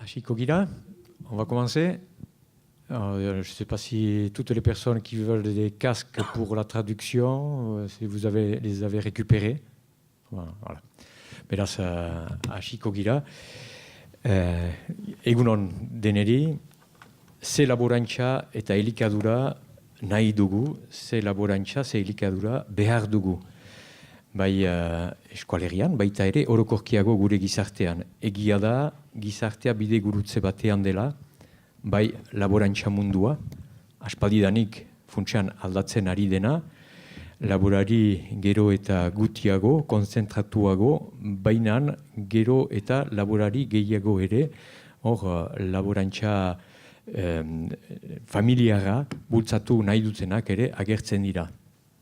Ashiko-Gila, on va commencer. Alors, je ne sais pas si toutes les personnes qui veulent des casques pour la traduction, si vous les avez récupérés. Voilà. Beraz, Ashiko-Gila. Egunon deneri, ze laborantza eta elikadura nahi dugu, ze laborantza, ze elikadura behar dugu. Bai eskualerian, baita ere orokorkiago gure gizartean. Egia da, gizartea bide gurutze batean dela, bai laborantza mundua, aspaldidanik funtsean aldatzen ari dena, laborari gero eta gutiago, konzentratuago, bainan gero eta laborari gehiago ere, hor laborantza familiara bultzatu nahi dutenak ere agertzen dira.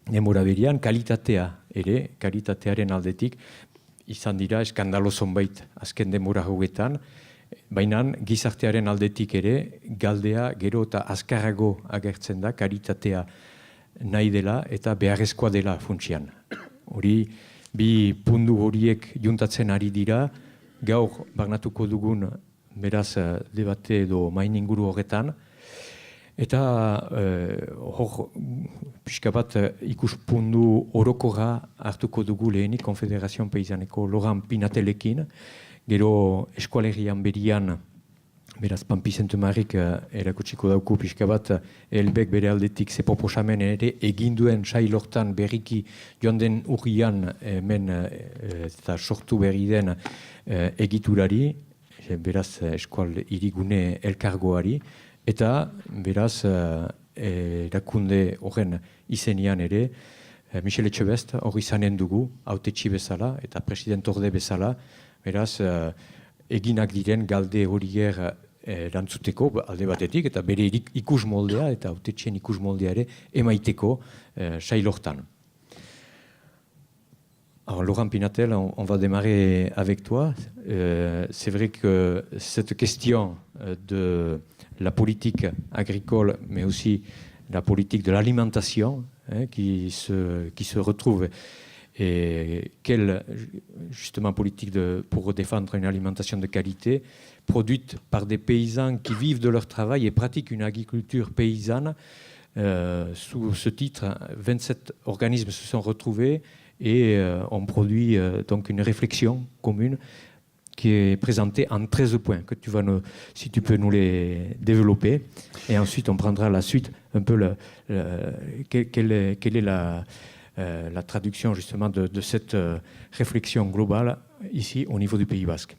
Denbora berian, kalitatearen aldetik, izan dira eskandalo zonbait azken denbora hauetan, baina gizartearen aldetik ere, galdea gero eta azkarrago agertzen da, kalitatea nahi dela eta beharrezkoa dela funtsian. Hori, bi puntu horiek juntatzen ari dira, gaur barnatuko dugun, beraz, debate edo main inguru horretan, eta hor, pixka bat ikuspundu orokorra hartuko dugu lehenik Konfederazioan Peizaneko Laurent Pinatelekin, gero eskualerian berian, beraz Panpizentumarrik erakutsiko dauku pixka bat, Elbek bere aldetik ze proposamen ere eginduen sailortan berriki joan den urrian hemen eta sortu berri den egiturari, beraz eskual hirigune elkargoari, eta beraz erakunde horren izenian ere, Michel Etxebest hori izanen dugu, hautetsi bezala eta president orde bezala, beraz eginak diren galde horiek erantzuteko alde batetik, eta bere ikus moldea eta hautetxien ikus moldea ere emaiteko sailortan. Alors, Laurent Pinatel, on va démarrer avec toi. C'est vrai que cette question de la politique agricole, mais aussi la politique de l'alimentation qui se retrouve, et quelle justement politique pour défendre une alimentation de qualité produite par des paysans qui vivent de leur travail et pratiquent une agriculture paysanne. Sous ce titre, 27 organismes se sont retrouvés et on produit donc une réflexion commune qui est présentée en 13 points, que tu vas si tu peux nous les développer. Et ensuite, on prendra la suite, un peu quelle est la traduction justement de cette réflexion globale ici au niveau du Pays Basque.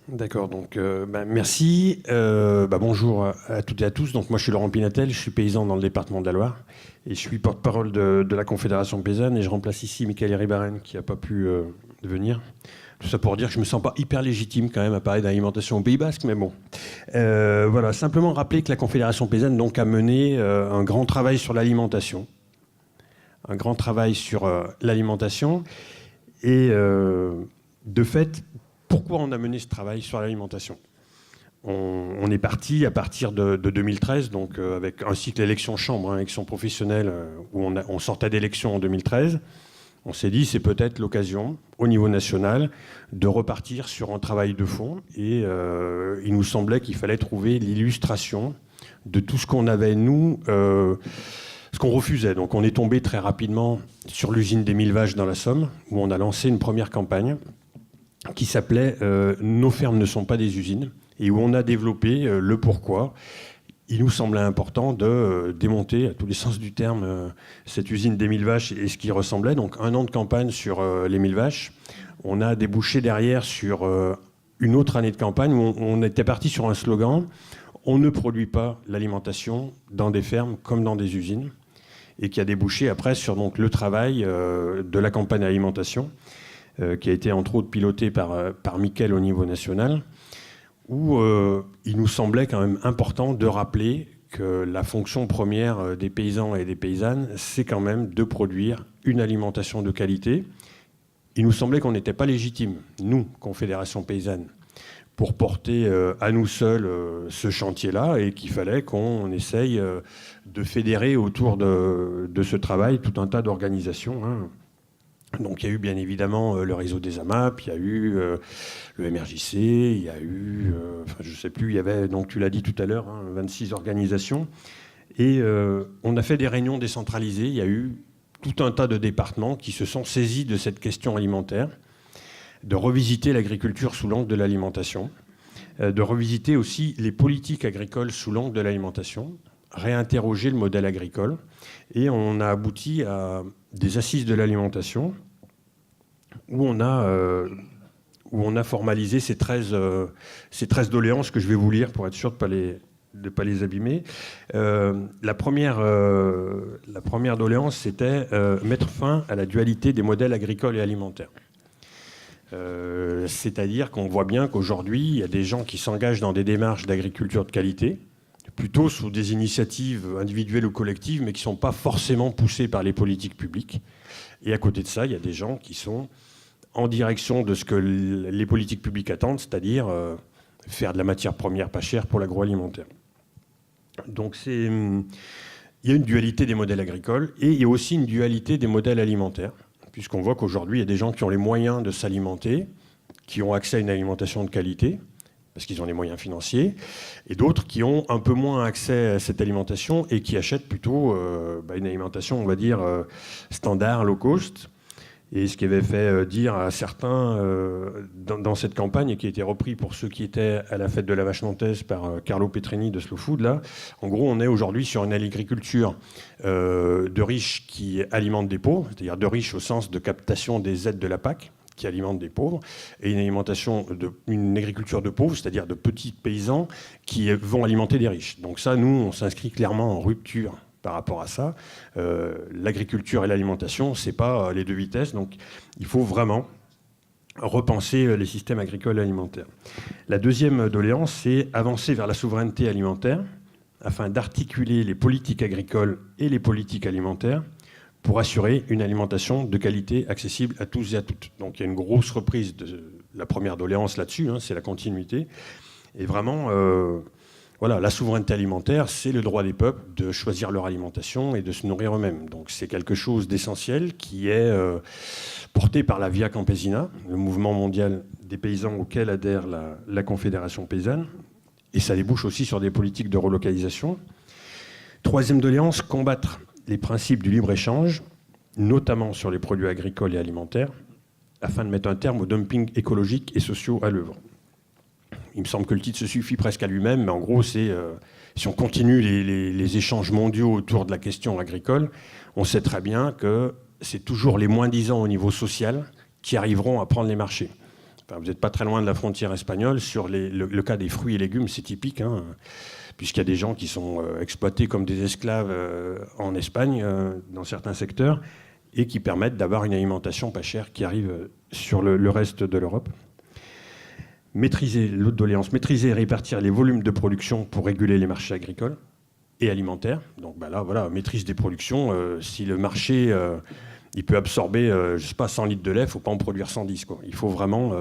D'accord, donc merci. Bonjour à toutes et à tous. Donc moi je suis Laurent Pinatel, je suis paysan dans le département de la Loire et je suis porte-parole de la Confédération paysanne et je remplace ici Michael Ribaren qui n'a pas pu venir. Tout ça pour dire que je me sens pas hyper légitime quand même à parler d'alimentation au Pays Basque, mais bon. Voilà, simplement rappeler que la Confédération paysanne donc a mené un grand travail sur l'alimentation. Un grand travail sur l'alimentation et de fait, pourquoi on a mené ce travail sur l'alimentation ? On est parti à partir de 2013, donc avec un cycle élection chambre, élection professionnelle, où on sortait d'élection en 2013. On s'est dit c'est peut-être l'occasion, au niveau national, de repartir sur un travail de fond. Et il nous semblait qu'il fallait trouver l'illustration de tout ce qu'on avait, nous, ce qu'on refusait. Donc on est tombé très rapidement sur l'usine des 1000 vaches dans la Somme, où on a lancé une première campagne qui s'appelait « Nos fermes ne sont pas des usines » et où on a développé le pourquoi. Il nous semblait important de démonter, à tous les sens du terme, cette usine des 1000 vaches et ce qui ressemblait. Donc 1 an de campagne sur les 1000 vaches. On a débouché derrière sur une autre année de campagne où on était parti sur un slogan « On ne produit pas l'alimentation dans des fermes comme dans des usines » et qui a débouché après sur donc, le travail de la campagne alimentation qui a été entre autres piloté par Mickaël au niveau national, où il nous semblait quand même important de rappeler que la fonction première des paysans et des paysannes, c'est quand même de produire une alimentation de qualité. Il nous semblait qu'on n'était pas légitime, nous, Confédération paysanne, pour porter à nous seuls ce chantier-là et qu'il fallait qu'on essaye de fédérer autour de ce travail tout un tas d'organisations, Donc il y a eu bien évidemment le réseau des AMAP, il y a eu le MRJC, il y a eu je ne sais plus, il y avait, donc tu l'as dit tout à l'heure, 26 organisations. Et on a fait des réunions décentralisées. Il y a eu tout un tas de départements qui se sont saisis de cette question alimentaire, de revisiter l'agriculture sous l'angle de l'alimentation, de revisiter aussi les politiques agricoles sous l'angle de l'alimentation, réinterroger le modèle agricole. Et on a abouti à des assises de l'alimentation où on a formalisé ces 13 doléances que je vais vous lire pour être sûr de ne pas les abîmer. La première doléance, c'était mettre fin à la dualité des modèles agricoles et alimentaires. C'est-à-dire qu'on voit bien qu'aujourd'hui, il y a des gens qui s'engagent dans des démarches d'agriculture de qualité, plutôt sous des initiatives individuelles ou collectives, mais qui ne sont pas forcément poussées par les politiques publiques. Et à côté de ça, il y a des gens qui sont en direction de ce que les politiques publiques attendent, c'est-à-dire faire de la matière première pas chère pour l'agroalimentaire. Donc il y a une dualité des modèles agricoles et il y a aussi une dualité des modèles alimentaires, puisqu'on voit qu'aujourd'hui, il y a des gens qui ont les moyens de s'alimenter, qui ont accès à une alimentation de qualité, parce qu'ils ont les moyens financiers, et d'autres qui ont un peu moins accès à cette alimentation et qui achètent plutôt une alimentation, on va dire, standard, low cost. Et ce qui avait fait dire à certains dans cette campagne, et qui a été repris pour ceux qui étaient à la fête de la vache nantaise par Carlo Petrini de Slow Food, là, en gros, on est aujourd'hui sur une agriculture de riches qui alimente des pauvres, c'est-à-dire de riches au sens de captation des aides de la PAC, qui alimentent des pauvres, et une agriculture de pauvres, c'est-à-dire de petits paysans qui vont alimenter des riches. Donc ça, nous, on s'inscrit clairement en rupture par rapport à ça. L'agriculture et l'alimentation, c'est pas les deux vitesses, donc il faut vraiment repenser les systèmes agricoles et alimentaires. La deuxième doléance, c'est avancer vers la souveraineté alimentaire afin d'articuler les politiques agricoles et les politiques alimentaires pour assurer une alimentation de qualité accessible à tous et à toutes. Donc il y a une grosse reprise de la première doléance là-dessus, c'est la continuité. Et vraiment, la souveraineté alimentaire, c'est le droit des peuples de choisir leur alimentation et de se nourrir eux-mêmes. Donc c'est quelque chose d'essentiel qui est porté par la Via Campesina, le mouvement mondial des paysans auquel adhère la Confédération paysanne. Et ça débouche aussi sur des politiques de relocalisation. Troisième doléance, combattre les principes du libre-échange, notamment sur les produits agricoles et alimentaires, afin de mettre un terme au dumping écologique et social à l'œuvre. Il me semble que le titre se suffit presque à lui-même, mais en gros, c'est si on continue les échanges mondiaux autour de la question agricole, on sait très bien que c'est toujours les moins-disants au niveau social qui arriveront à prendre les marchés. Enfin, vous n'êtes pas très loin de la frontière espagnole. Sur le cas des fruits et légumes, c'est typique, puisqu'il y a des gens qui sont exploités comme des esclaves en Espagne, dans certains secteurs, et qui permettent d'avoir une alimentation pas chère qui arrive sur le reste de l'Europe. L'autre doléance, maîtriser et répartir les volumes de production pour réguler les marchés agricoles et alimentaires. Donc maîtrise des productions. Si le marché il peut absorber 100 litres de lait, il ne faut pas en produire 110. Il faut vraiment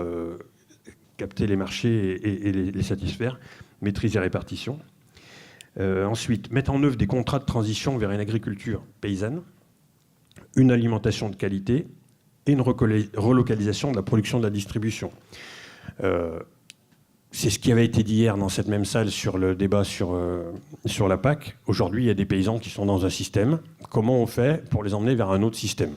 capter les marchés et les satisfaire. Maîtrise et répartition. Ensuite, mettre en œuvre des contrats de transition vers une agriculture paysanne, une alimentation de qualité et une relocalisation de la production et de la distribution. C'est ce qui avait été dit hier dans cette même salle sur le débat sur la PAC. Aujourd'hui, il y a des paysans qui sont dans un système. Comment on fait pour les emmener vers un autre système ?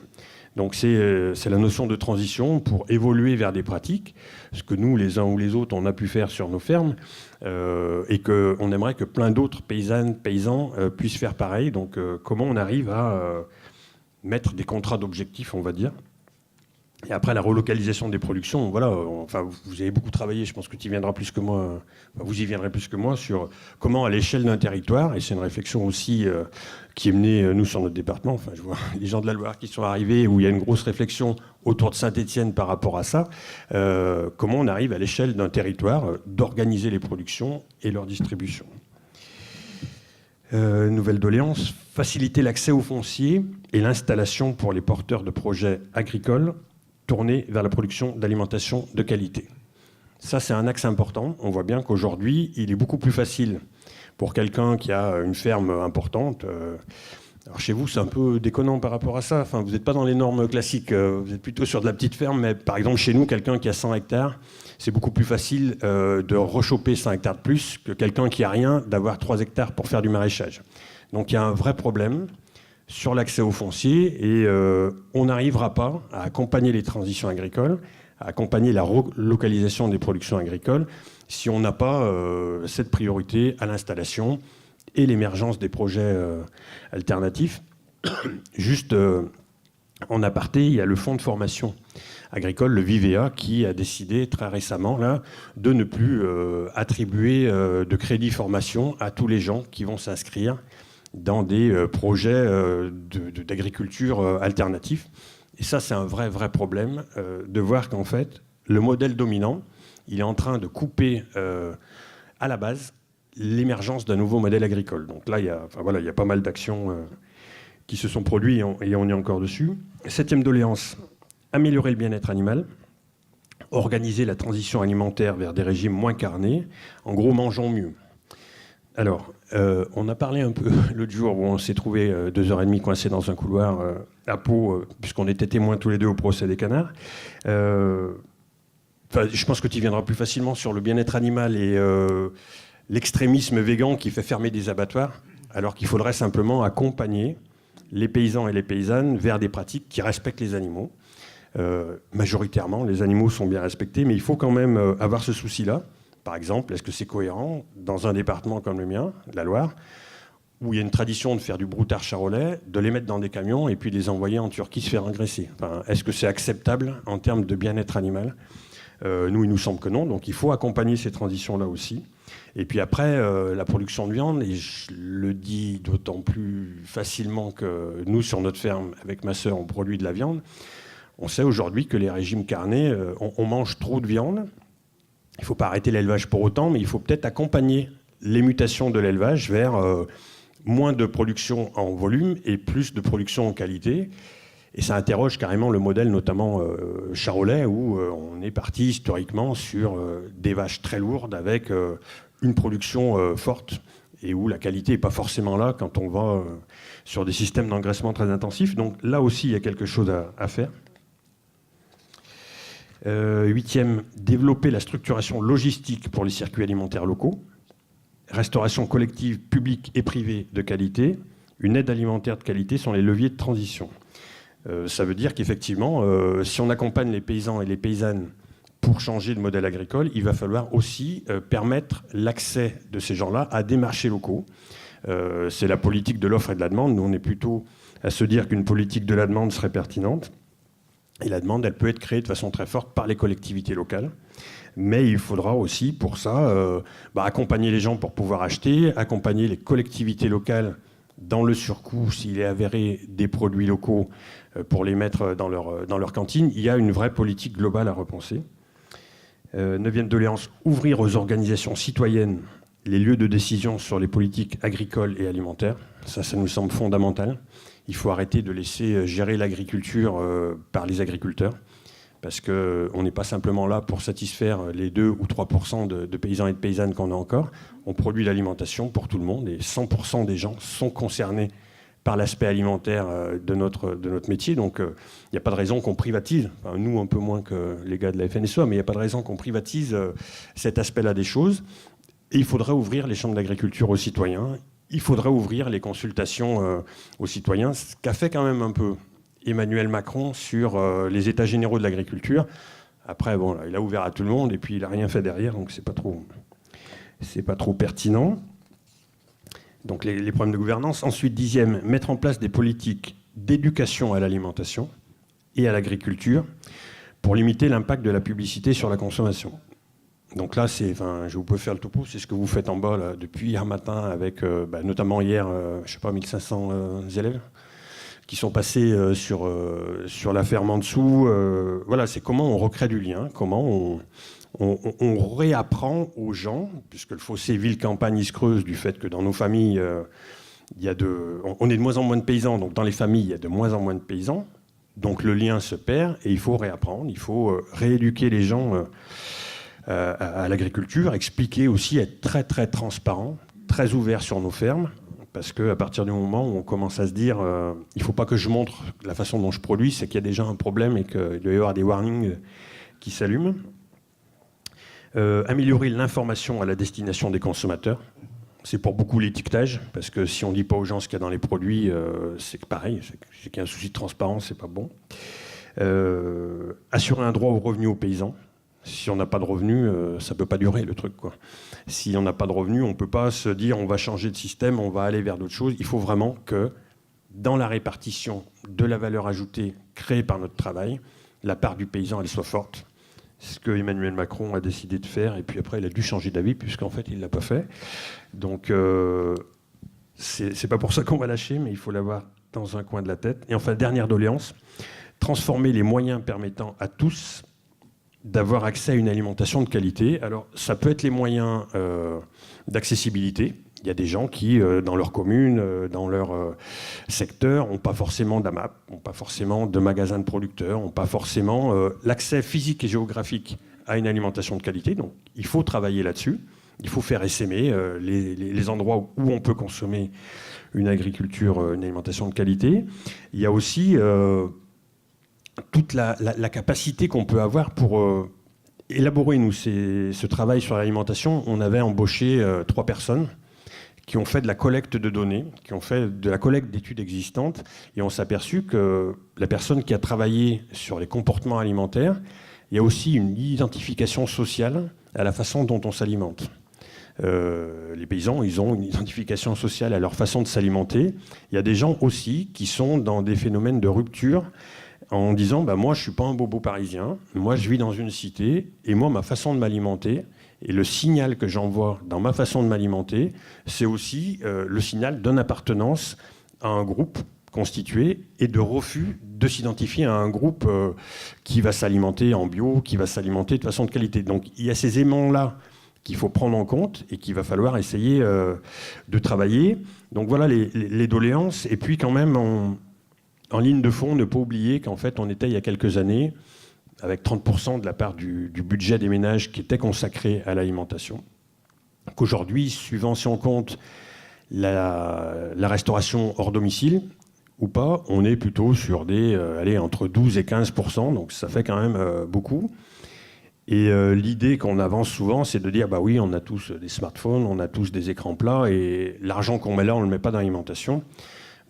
Donc c'est la notion de transition pour évoluer vers des pratiques, ce que nous, les uns ou les autres, on a pu faire sur nos fermes, et qu'on aimerait que plein d'autres paysannes, paysans puissent faire pareil. Donc comment on arrive à mettre des contrats d'objectifs, on va dire. Et après, la relocalisation des productions, vous avez beaucoup travaillé, je pense que tu y viendras plus que moi, vous y viendrez plus que moi, sur comment, à l'échelle d'un territoire, et c'est une réflexion aussi qui est menée, nous, sur notre département, je vois les gens de la Loire qui sont arrivés, où il y a une grosse réflexion autour de Saint-Étienne par rapport à ça, comment on arrive, à l'échelle d'un territoire, d'organiser les productions et leur distribution. Nouvelle doléance, faciliter l'accès au foncier et l'installation pour les porteurs de projets agricoles tournés vers la production d'alimentation de qualité. Ça, c'est un axe important. On voit bien qu'aujourd'hui, il est beaucoup plus facile pour quelqu'un qui a une ferme importante Alors chez vous, c'est un peu déconnant par rapport à ça. Enfin, vous n'êtes pas dans les normes classiques. Vous êtes plutôt sur de la petite ferme. Mais par exemple, chez nous, quelqu'un qui a 100 hectares, c'est beaucoup plus facile de rechoper 100 hectares de plus que quelqu'un qui n'a rien, d'avoir 3 hectares pour faire du maraîchage. Donc il y a un vrai problème sur l'accès au foncier et on n'arrivera pas à accompagner les transitions agricoles, à accompagner la relocalisation des productions agricoles si on n'a pas cette priorité à l'installation et l'émergence des projets alternatifs. Juste en aparté, il y a le fonds de formation agricole, le VIVEA, qui a décidé très récemment là, de ne plus attribuer de crédit formation à tous les gens qui vont s'inscrire dans des projets d'agriculture alternatifs. Et ça, c'est un vrai problème de voir qu'en fait, le modèle dominant, il est en train de couper à la base l'émergence d'un nouveau modèle agricole. Donc là, il y a pas mal d'actions qui se sont produites et on est encore dessus. 7e doléance, améliorer le bien-être animal, organiser la transition alimentaire vers des régimes moins carnés. En gros, mangeons mieux. Alors, on a parlé un peu l'autre jour où on s'est trouvé 2h30 coincés dans un couloir à Pau, puisqu'on était témoins tous les deux au procès des canards. Je pense que tu viendras plus facilement sur le bien-être animal et l'extrémisme végan qui fait fermer des abattoirs, alors qu'il faudrait simplement accompagner les paysans et les paysannes vers des pratiques qui respectent les animaux. Majoritairement, les animaux sont bien respectés, mais il faut quand même avoir ce souci-là. Par exemple, est-ce que c'est cohérent dans un département comme le mien, la Loire, où il y a une tradition de faire du broutard charolais, de les mettre dans des camions et puis de les envoyer en Turquie se faire engraisser? Est-ce que c'est acceptable en termes de bien-être animal? Nous, il nous semble que non, donc il faut accompagner ces transitions-là aussi. Et puis après, la production de viande, et je le dis d'autant plus facilement que nous, sur notre ferme, avec ma sœur, on produit de la viande. On sait aujourd'hui que les régimes carnés, on mange trop de viande. Il ne faut pas arrêter l'élevage pour autant, mais il faut peut-être accompagner les mutations de l'élevage vers moins de production en volume et plus de production en qualité. Et ça interroge carrément le modèle, notamment charolais, où on est parti historiquement sur des vaches très lourdes avec une production forte et où la qualité n'est pas forcément là quand on va sur des systèmes d'engraissement très intensifs. Donc là aussi, il y a quelque chose à faire. 8e, développer la structuration logistique pour les circuits alimentaires locaux. Restauration collective, publique et privée de qualité. Une aide alimentaire de qualité sont les leviers de transition. Ça veut dire qu'effectivement, si on accompagne les paysans et les paysannes pour changer de modèle agricole, il va falloir aussi permettre l'accès de ces gens-là à des marchés locaux. C'est la politique de l'offre et de la demande. Nous, on est plutôt à se dire qu'une politique de la demande serait pertinente. Et la demande, elle peut être créée de façon très forte par les collectivités locales. Mais il faudra aussi, pour ça, accompagner les gens pour pouvoir acheter, accompagner les collectivités locales dans le surcoût, s'il est avéré des produits locaux, pour les mettre dans leur cantine. Il y a une vraie politique globale à repenser. 9e doléance, ouvrir aux organisations citoyennes les lieux de décision sur les politiques agricoles et alimentaires. Ça nous semble fondamental. Il faut arrêter de laisser gérer l'agriculture par les agriculteurs, parce qu'on n'est pas simplement là pour satisfaire les 2 ou 3% de paysans et de paysannes qu'on a encore. On produit l'alimentation pour tout le monde, et 100% des gens sont concernés par l'aspect alimentaire de notre métier. Donc il n'y a pas de raison qu'on privatise, enfin, nous un peu moins que les gars de la FNSEA, mais il n'y a pas de raison qu'on privatise cet aspect-là des choses. Et il faudrait ouvrir les chambres d'agriculture aux citoyens. Il faudrait ouvrir les consultations aux citoyens, ce qu'a fait quand même un peu Emmanuel Macron sur les états généraux de l'agriculture. Après, bon, là, il a ouvert à tout le monde et puis il n'a rien fait derrière, donc c'est pas trop pertinent. Donc les problèmes de gouvernance. Ensuite, 10e, mettre en place des politiques d'éducation à l'alimentation et à l'agriculture pour limiter l'impact de la publicité sur la consommation. Donc là, je vous peux faire le topo, c'est ce que vous faites en bas là, depuis hier matin avec notamment hier, 1500 élèves qui sont passés sur la ferme en dessous. Voilà, c'est comment on recrée du lien, comment on réapprend aux gens, puisque le fossé ville-campagne il se creuse du fait que dans nos familles, on est de moins en moins de paysans, donc dans les familles, il y a de moins en moins de paysans, donc le lien se perd et il faut réapprendre, il faut rééduquer les gens à l'agriculture, expliquer aussi, être très très transparent, très ouvert sur nos fermes, Parce qu'à partir du moment où on commence à se dire il ne faut pas que je montre la façon dont je produis, c'est qu'il y a déjà un problème et qu'il doit y avoir des warnings qui s'allument. Améliorer l'information à la destination des consommateurs. C'est pour beaucoup l'étiquetage, parce que si on ne dit pas aux gens ce qu'il y a dans les produits, c'est pareil, c'est qu'il y a un souci de transparence, c'est pas bon. Assurer un droit au revenu aux paysans. Si on n'a pas de revenus, ça ne peut pas durer le truc, quoi. Si on n'a pas de revenus, on ne peut pas se dire on va changer de système, on va aller vers d'autres choses. Il faut vraiment que dans la répartition de la valeur ajoutée créée par notre travail, la part du paysan elle soit forte. C'est ce que Emmanuel Macron a décidé de faire, et puis après il a dû changer d'avis puisqu'en fait il ne l'a pas fait. Donc c'est pas pour ça qu'on va lâcher, mais il faut l'avoir dans un coin de la tête. Et enfin, dernière doléance, transformer les moyens permettant à tous d'avoir accès à une alimentation de qualité. Alors, ça peut être les moyens d'accessibilité. Il y a des gens qui, dans leur commune, dans leur secteur, n'ont pas forcément d'AMAP, n'ont pas forcément de magasins de producteurs, n'ont pas forcément l'accès physique et géographique à une alimentation de qualité. Donc, il faut travailler là-dessus. Il faut faire essaimer les endroits où on peut consommer une agriculture, une alimentation de qualité. Il y a aussi toute la capacité qu'on peut avoir pour élaborer, nous, ce travail sur l'alimentation. On avait embauché 3 personnes qui ont fait de la collecte de données, qui ont fait de la collecte d'études existantes, et on s'est aperçu que la personne qui a travaillé sur les comportements alimentaires, il y a aussi une identification sociale à la façon dont on s'alimente. Les paysans, ils ont une identification sociale à leur façon de s'alimenter. Il y a des gens aussi qui sont dans des phénomènes de rupture en disant moi je suis pas un bobo parisien, moi je vis dans une cité et moi ma façon de m'alimenter et le signal que j'envoie dans ma façon de m'alimenter, c'est aussi le signal d'une appartenance à un groupe constitué et de refus de s'identifier à un groupe qui va s'alimenter en bio, qui va s'alimenter de façon de qualité. Donc il y a ces aimants-là qu'il faut prendre en compte et qu'il va falloir essayer de travailler. Donc voilà les doléances. Et puis quand même, en ligne de fond, ne pas oublier qu'en fait, on était il y a quelques années avec 30% de la part du budget des ménages qui était consacré à l'alimentation. Qu'aujourd'hui, suivant si on compte la restauration hors domicile ou pas, on est plutôt sur entre 12 et 15%, donc ça fait quand même beaucoup. Et l'idée qu'on avance souvent, c'est de dire oui, on a tous des smartphones, on a tous des écrans plats, et l'argent qu'on met là, on ne le met pas dans l'alimentation.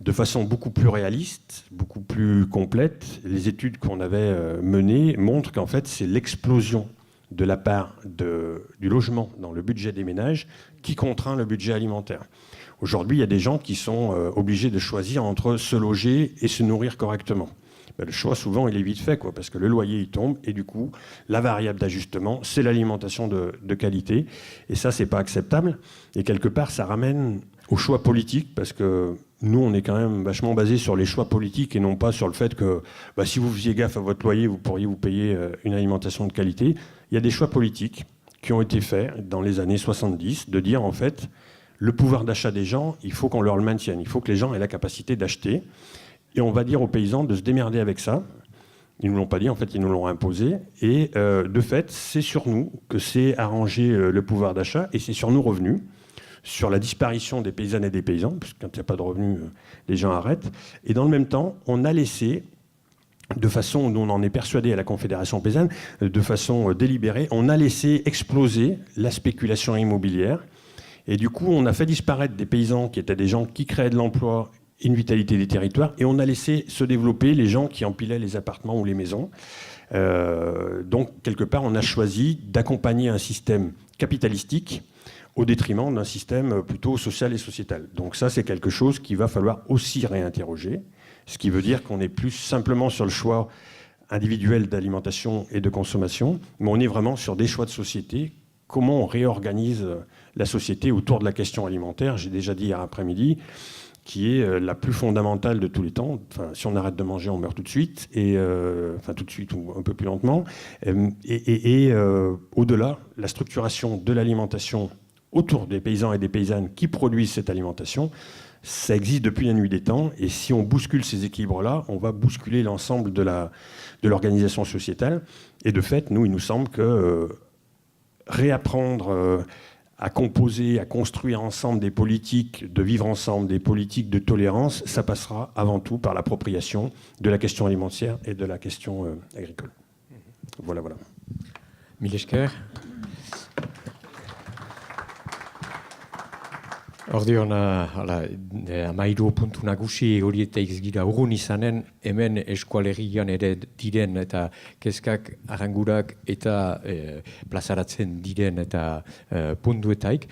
De façon beaucoup plus réaliste, beaucoup plus complète, les études qu'on avait menées montrent qu'en fait, c'est l'explosion de la part du logement dans le budget des ménages qui contraint le budget alimentaire. Aujourd'hui, il y a des gens qui sont obligés de choisir entre se loger et se nourrir correctement. Le choix, souvent, il est vite fait, parce que le loyer, il tombe, et du coup, la variable d'ajustement, c'est l'alimentation de qualité. Et ça, c'est pas acceptable. Et quelque part, ça ramène au choix politique, parce que nous, on est quand même vachement basé sur les choix politiques et non pas sur le fait que si vous faisiez gaffe à votre loyer, vous pourriez vous payer une alimentation de qualité. Il y a des choix politiques qui ont été faits dans les années 70, de dire, en fait, le pouvoir d'achat des gens, il faut qu'on leur le maintienne. Il faut que les gens aient la capacité d'acheter. Et on va dire aux paysans de se démerder avec ça. Ils ne nous l'ont pas dit, en fait, ils nous l'ont imposé. Et de fait, c'est sur nous que c'est arrangé le pouvoir d'achat et c'est sur nos revenus, sur la disparition des paysannes et des paysans, parce que quand il n'y a pas de revenus, les gens arrêtent. Et dans le même temps, on a laissé, de façon dont on en est persuadé à la Confédération paysanne, de façon délibérée, on a laissé exploser la spéculation immobilière. Et du coup, on a fait disparaître des paysans qui étaient des gens qui créaient de l'emploi, une vitalité des territoires, et on a laissé se développer les gens qui empilaient les appartements ou les maisons. Donc, quelque part, on a choisi d'accompagner un système capitalistique au détriment d'un système plutôt social et sociétal. Donc ça, c'est quelque chose qu'il va falloir aussi réinterroger, ce qui veut dire qu'on n'est plus simplement sur le choix individuel d'alimentation et de consommation, mais on est vraiment sur des choix de société. Comment on réorganise la société autour de la question alimentaire, j'ai déjà dit hier après-midi, qui est la plus fondamentale de tous les temps. Enfin, si on arrête de manger, on meurt tout de suite, tout de suite ou un peu plus lentement. Au-delà, la structuration de l'alimentation autour des paysans et des paysannes qui produisent cette alimentation, ça existe depuis la nuit des temps. Et si on bouscule ces équilibres-là, on va bousculer l'ensemble de l'organisation sociétale. Et de fait, nous, il nous semble que réapprendre à composer, à construire ensemble des politiques de vivre ensemble, des politiques de tolérance, ça passera avant tout par l'appropriation de la question alimentaire et de la question agricole. Voilà. Mil esker. Ordeon, amairu puntu nagusi horietaik gira urrun izanen, hemen eskualerian ere diren eta kezkak arrangurak eta plazaratzen diren eta puntuetaik.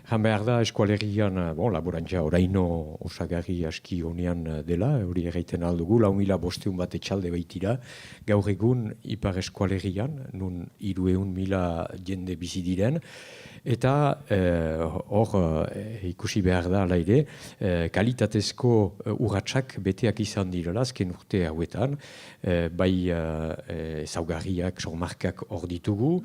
Jan behar da eskualerian, laborantza oraino osagarri aski honean dela, hori egiten aldugu, 4.500 bat etxalde baitira, gaur egun ipar eskualerian, nun 300.000 jende bizi diren, eta hor ikusi behar da ala ere, kalitatezko urratsak beteak izan direla azken urte hauetan, bai ezaugarriak, sormarkak hor ditugu,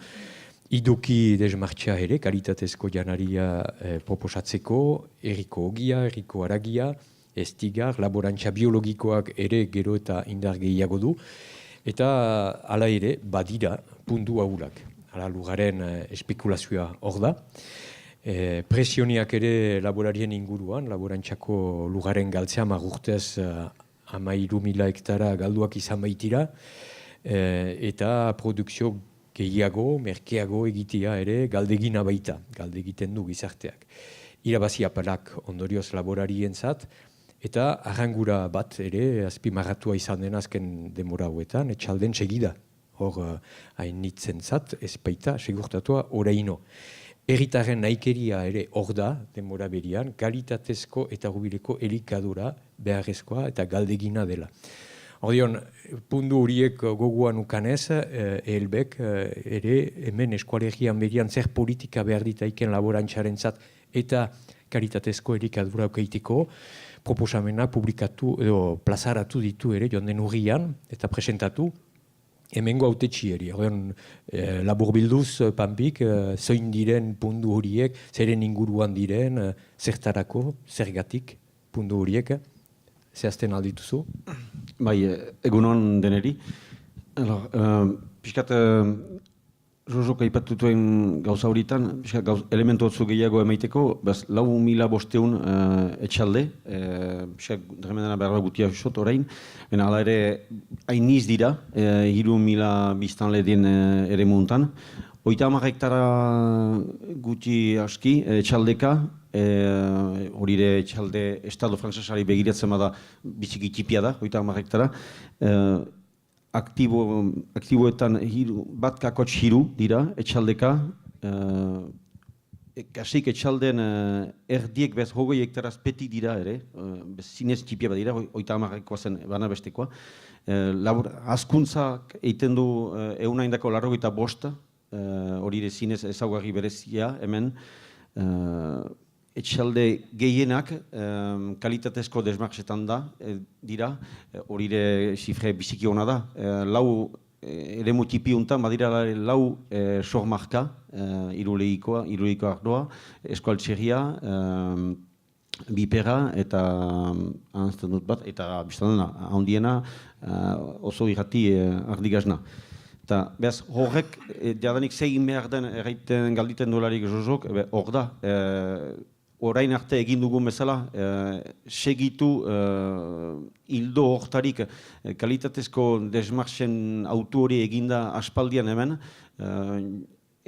idoki desmartxea ere, kalitatezko janaria proposatzeko, erriko ogia, erriko aragia, estigar, laborantza biologikoak ere gero eta indar gehiago du, eta ala ere badira puntu ahulak. Hala, lugaren espekulazioa hor da. Presioniak ere laborarien inguruan, laborantzako lugaren galtzea magurtez 13.000 hektara galduak izan baitira, eta produkzio gehiago, merkeago egitea ere galdegina baita, galdegiten du gizarteak. Irabazi apalak ondorioz laborarientzat, eta arrangura bat ere azpimarratua izan den azken demora hauetan, etxalden segida. Hor hainitzen zat, ez baita, segurtatua oraino. Herritarren naikeria ere hor da, denbora berian, kalitatezko eta rubileko elikadura beharrezkoa eta galdegina dela. Ordeon, pundu horiek goguan ukanez, ehelbek ere hemen eskualerian berian zer politika behar ditaiken laborantzaren zat eta kalitatezko elikadura ukeiteko, proposamena publikatu edo plazaratu ditu ere joan den urrian eta presentatu, hemengo hautetxieri. Labur bilduz, Pampik, zoin diren pundu horiek, zeren inguruan diren, zertarako, zergatik pundu horiek, zehazten aldituzu? Bai, egunon deneri. Piskat, Josok aipatutuen gauza horitan, elementu batzu gehiago emaiteko, 4.500 etxalde, dremendena behar gutia jusot orain, baina hala ere hainiz dira, 3.000 biztanle den ere muntan. 30 hektara guti aski etxaldeka, hori ere etxalde Estado frantsesari begiratzen bada biziki tipia da, 30 hektara, aktiboetan bat kakotx hiru dira, etxaldeka. Kasik etxalden erdiek bez 20 hektaraz peti dira ere, zinez txipia bat dira, 30 zen bana bestekoa. Azkuntzak egiten du eunaindako 85, hori ere zinez ezaugarri berezia hemen. Etxalde gehienak kalitatezko desmarketan dira, hori ere zifre biziki hona da. Lau eremu tipi untan, badira lau sormarka, iruleikoa ardoa, eskualtxerria, bipera eta anazten dut bat, eta biztandena, handiena oso irrati ardigazna. Eta behaz, horrek, jadanik zegin behar den erraiten galditen dolarik Josok, hor da, orain arte egin dugun bezala, segitu hildo hortarik kalitatezko desmarxen autu hori eginda aspaldian hemen,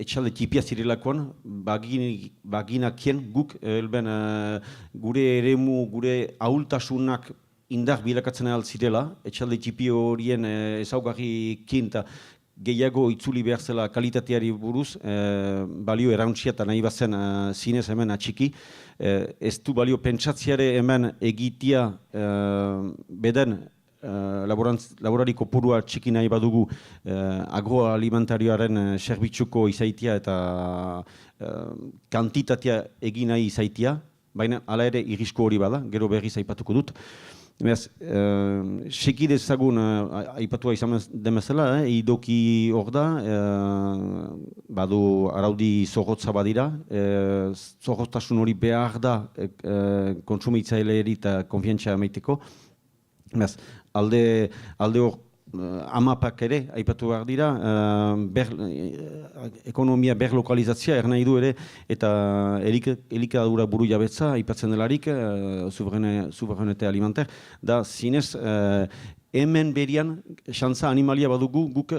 etxalde tipia zirelakoan, baginakien guk, gure eremu, gure ahultasunak indar bilakatzen altzirela, etxalde tipi horien ezaugarri kinta, gehiago itzuli behar zela kalitateari buruz, balio erauntxia eta nahi bazen zinez hemen atxiki. Ez du balio pentsatziare hemen egitea beden laborari kopurua txiki nahi badugu agroalimentarioaren zerbitzuko izaitia eta kantitatea egin nahi izaitia, baina hala ere irrisko hori bada, gero berriz aipatuko dut. Sekidezagun aipatua izan demezela, idoki hor da, badu araudi zorrotza badira, zorrotasun hori behar da kontsumitzaileari eta konfiantza emaiteko. Alde amapak ere, aipatu behar dira, ekonomia berlokalizatzea nahi du ere, eta elikadura buru jabetza, aipatzen delarik, souverainete alimentaire, da zinez, hemen berian, xantza animalia badugu, guk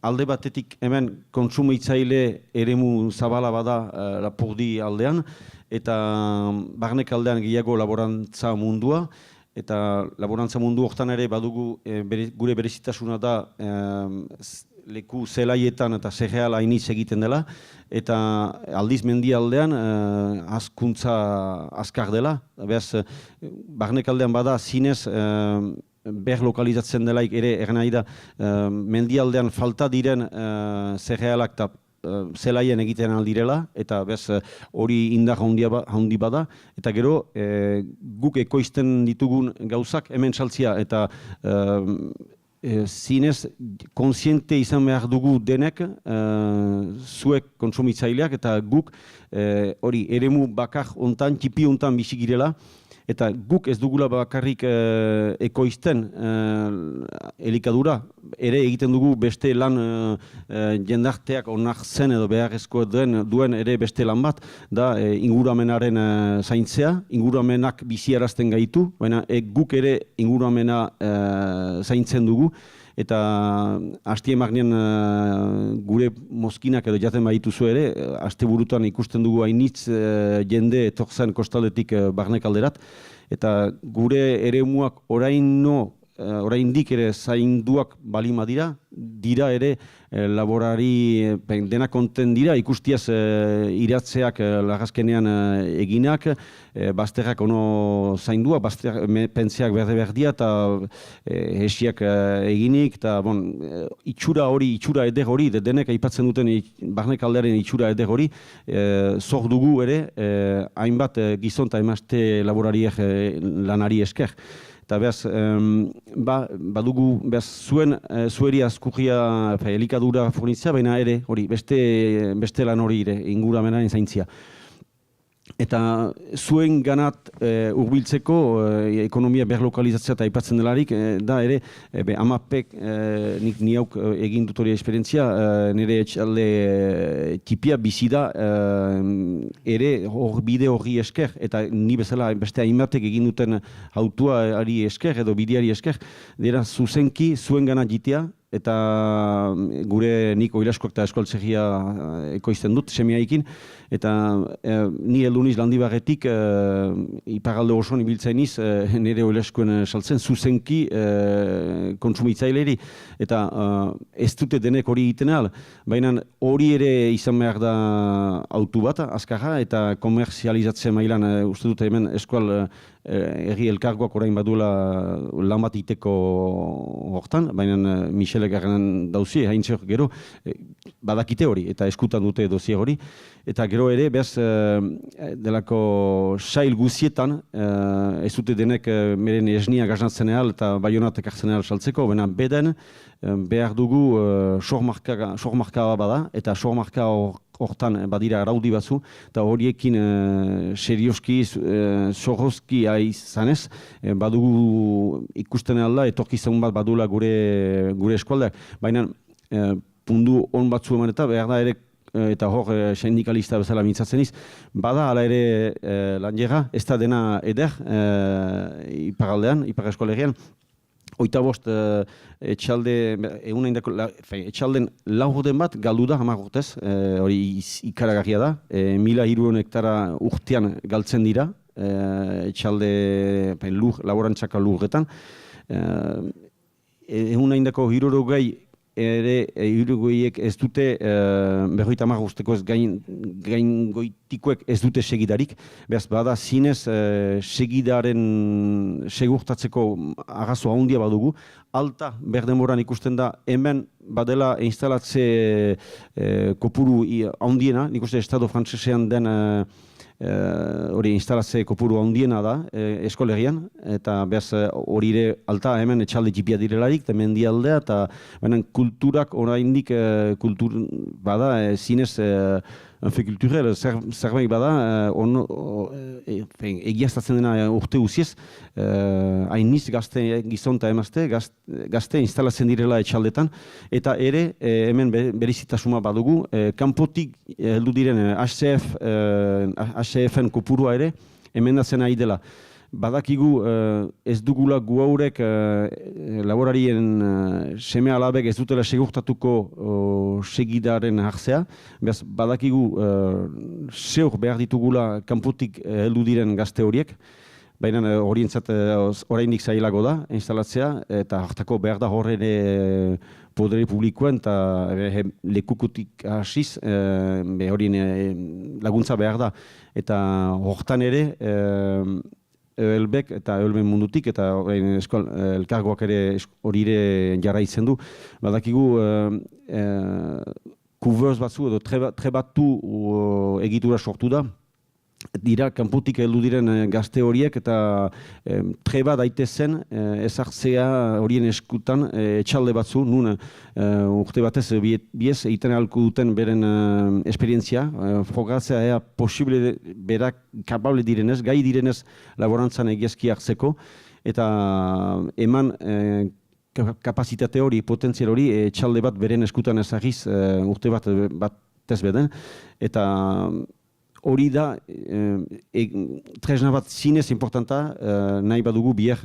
alde batetik hemen kontsumitzaile eremu zabala bada Lapurdi aldean, eta barnek aldean gehiago laborantza mundua, eta laborantza mundu hortan ere badugu gure berezitasuna da leku zelaietan eta zereal hainitz egiten dela, eta aldiz mendialdean hazkuntza azkar dela. Beraz, barnek aldean bada zinez berlokalizatzen delaik ere nahi da mendialdean falta diren zerealak eta zelaien egiten aldirela, eta bez hori indar handi bada, eta gero guk ekoizten ditugun gauzak hemen saltzia, eta zinez kontziente izan behar dugu denek, zuek kontsumitzaileak, eta guk hori eremu bakar ontan, txipi ontan bizi girela, eta guk ez dugula bakarrik ekoizten elikadura, ere egiten dugu beste lan jendarteak onartzen edo beharrezko duen ere beste lan bat, da inguramenaren zaintzea, inguramenak biziarazten gaitu, baina guk ere inguramena zaintzen dugu, eta hastiemagnien gure mozkinak edo jaten badituzu ere, asteburutan ikusten dugu hainitz jende etortzen kostaldetik barnek alderat, eta gure eremuak oraindik ere zainduak balima dira ere laborari dena konten dira, ikustiaz iratzeak lagazkenean eginak, bazterrak ono zaindua, pentseak berdia eta hesiak eginik, eta itxura eder hori, denek aipatzen duten barnek aldearen itxura eder hori, zor dugu ere, hainbat gizon eta emazte laborariek lanari esker. Eta behaz, badugu zueri azkurria elikadura fornitzea, baina ere, hori, beste lan hori ere, inguramenaren zaintzia. Eta zuen ganat hurbiltzeko ekonomia berlokalizatzea eta aipatzen delarik, da ere, amapek nik niauk egin dut hori esperientzia, nire etxalde tipia bizi da ere bide horri esker, eta ni bezala beste hainbatek egin duten autuari esker edo bideari esker, dira zuzenki zuen ganat jitea, eta gure nik oiraskoak eta eskualtzegia ekoizten dut semiaikin, eta ni helduniz landibarretik iparalde osoan ibiltzainiz nire oiraskoen saltzen zuzenki kontsumitzaileri, eta ez dute denek hori egiten ahal, baina hori ere izan behar da autu bat, azkarra, eta komerzializatzen mailan uste dute hemen eskual erri elkargoak orain badula lan bat iteko hortan, baina Michelek errenan dauzi, haintzer gero badakite hori, eta eskutan dute dozier hori, eta gero ere, bez, delako sail guzietan, ez dute denek meren esnia gaznatzen ehal eta baionatek hartzen ehal saltzeko, baina beden behar dugu sormarka bada, eta sormarka hortan badira araudi batzu, eta horiekin serioski, zorrozki izanez, badugu ikusten alda, etorkizun bat badula gure eskualdeak, baina pundu on batzu eman eta behar da ere, eta hor sindikalista bezala mintzatzen iz, bada ala ere lanjera, ez da dena eder iparaldean, ipar eskolegian, Oita bost, etxalden laurden bat galdu da hamar urtez, hori ikaragarria da, 1.300 hektara urtean galtzen dira, etxalde laborantzaka lurretan. Egun haindako 60 ere hirurogoiek ez dute, 50 urteko ez gaingoitikoek ez dute segidarik, behaz bada zinez segidaren segurtatzeko arrazo handia badugu, alta berdenboran ikusten da hemen badela instalatze kopuru handiena, nik uste estado frantsesean den hori instalatze kopuru handiena da eskolegian, eta behaz hori ere alta hemen etxalde txipia direlarik, eta mendialdea, eta kulturak oraindik kultur bada zinez fait culturel, zerbait bada, egiaztatzen dena urte guziez, hainiz gazte gizon eta emazte, gazte instalatzen direla etxaldetan, eta ere hemen berezitasuna badugu, kanpotik heldu diren HCF-en kopurua ere, emendatzen ari dela. Badakigu ez dugula gu haurek laborarien seme alabek ez dutela segurtatuko segidaren hartzea. Badakigu zeur behar ditugula kanpotik heldu diren gazte horiek. Baina horientzat oraindik zailago da instalatzea, eta hartako behar da horren podere publikoen eta lekukutik hasiz horien laguntza behar da. Eta hortan ere Eulbek eta Eulben mundutik eta elkargoak ere horire jarraitzen du. Badakigu kubeoz batzu edo trebatu egitura sortu da. Dira kanpotik heldu diren gazte horiek eta treba daitezen ezartzea horien eskutan etxalde batzu, nun urte batez biez egiten ahalko duten beren esperientzia, frogatzea ea posible berak kapable direnez, gai direnez laborantzan egiazki hartzeko, eta eman kapazitate hori, potentzial hori, etxalde bat beren eskutan ezagiz urte batez beden, eta hori da, tresna bat zinez importanta, nahi badugu bier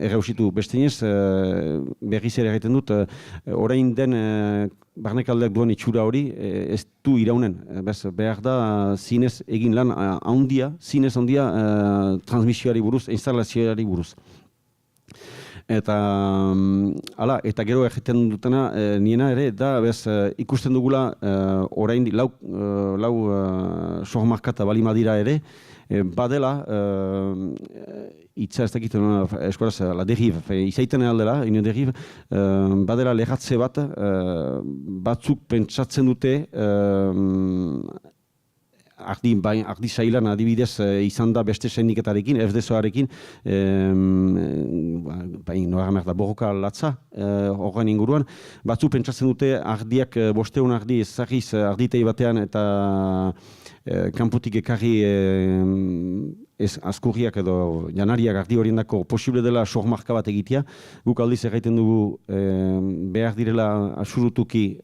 errausitu. Bestenez, berriz ere egiten dut, orain den barnekaldeak duen itxura hori, ez du iraunen. Behar da zinez egin lan handia, zinez handia transmisioari buruz, instalazioari buruz. Eta gero egiten dutena niena ere, da ikusten dugula orain lau sohmarkata balimadira ere, badela, itza ez dakit eskolaz, la deriv, izaiten aldela, badela lehatze bat, batzuk pentsatzen dute, ardi sailan adibidez izan da beste sindiketarekin, FDSOarekin, noramer da borroka latza horren inguruan. Batzu pentsatzen dute ardiak, 500 ardi ezagiz arditei batean eta kanpotik ekarri askurriak edo janariak ardi horiendako posible dela sohmarka bat egitea. Guk aldiz egiten dugu behar direla asurutuki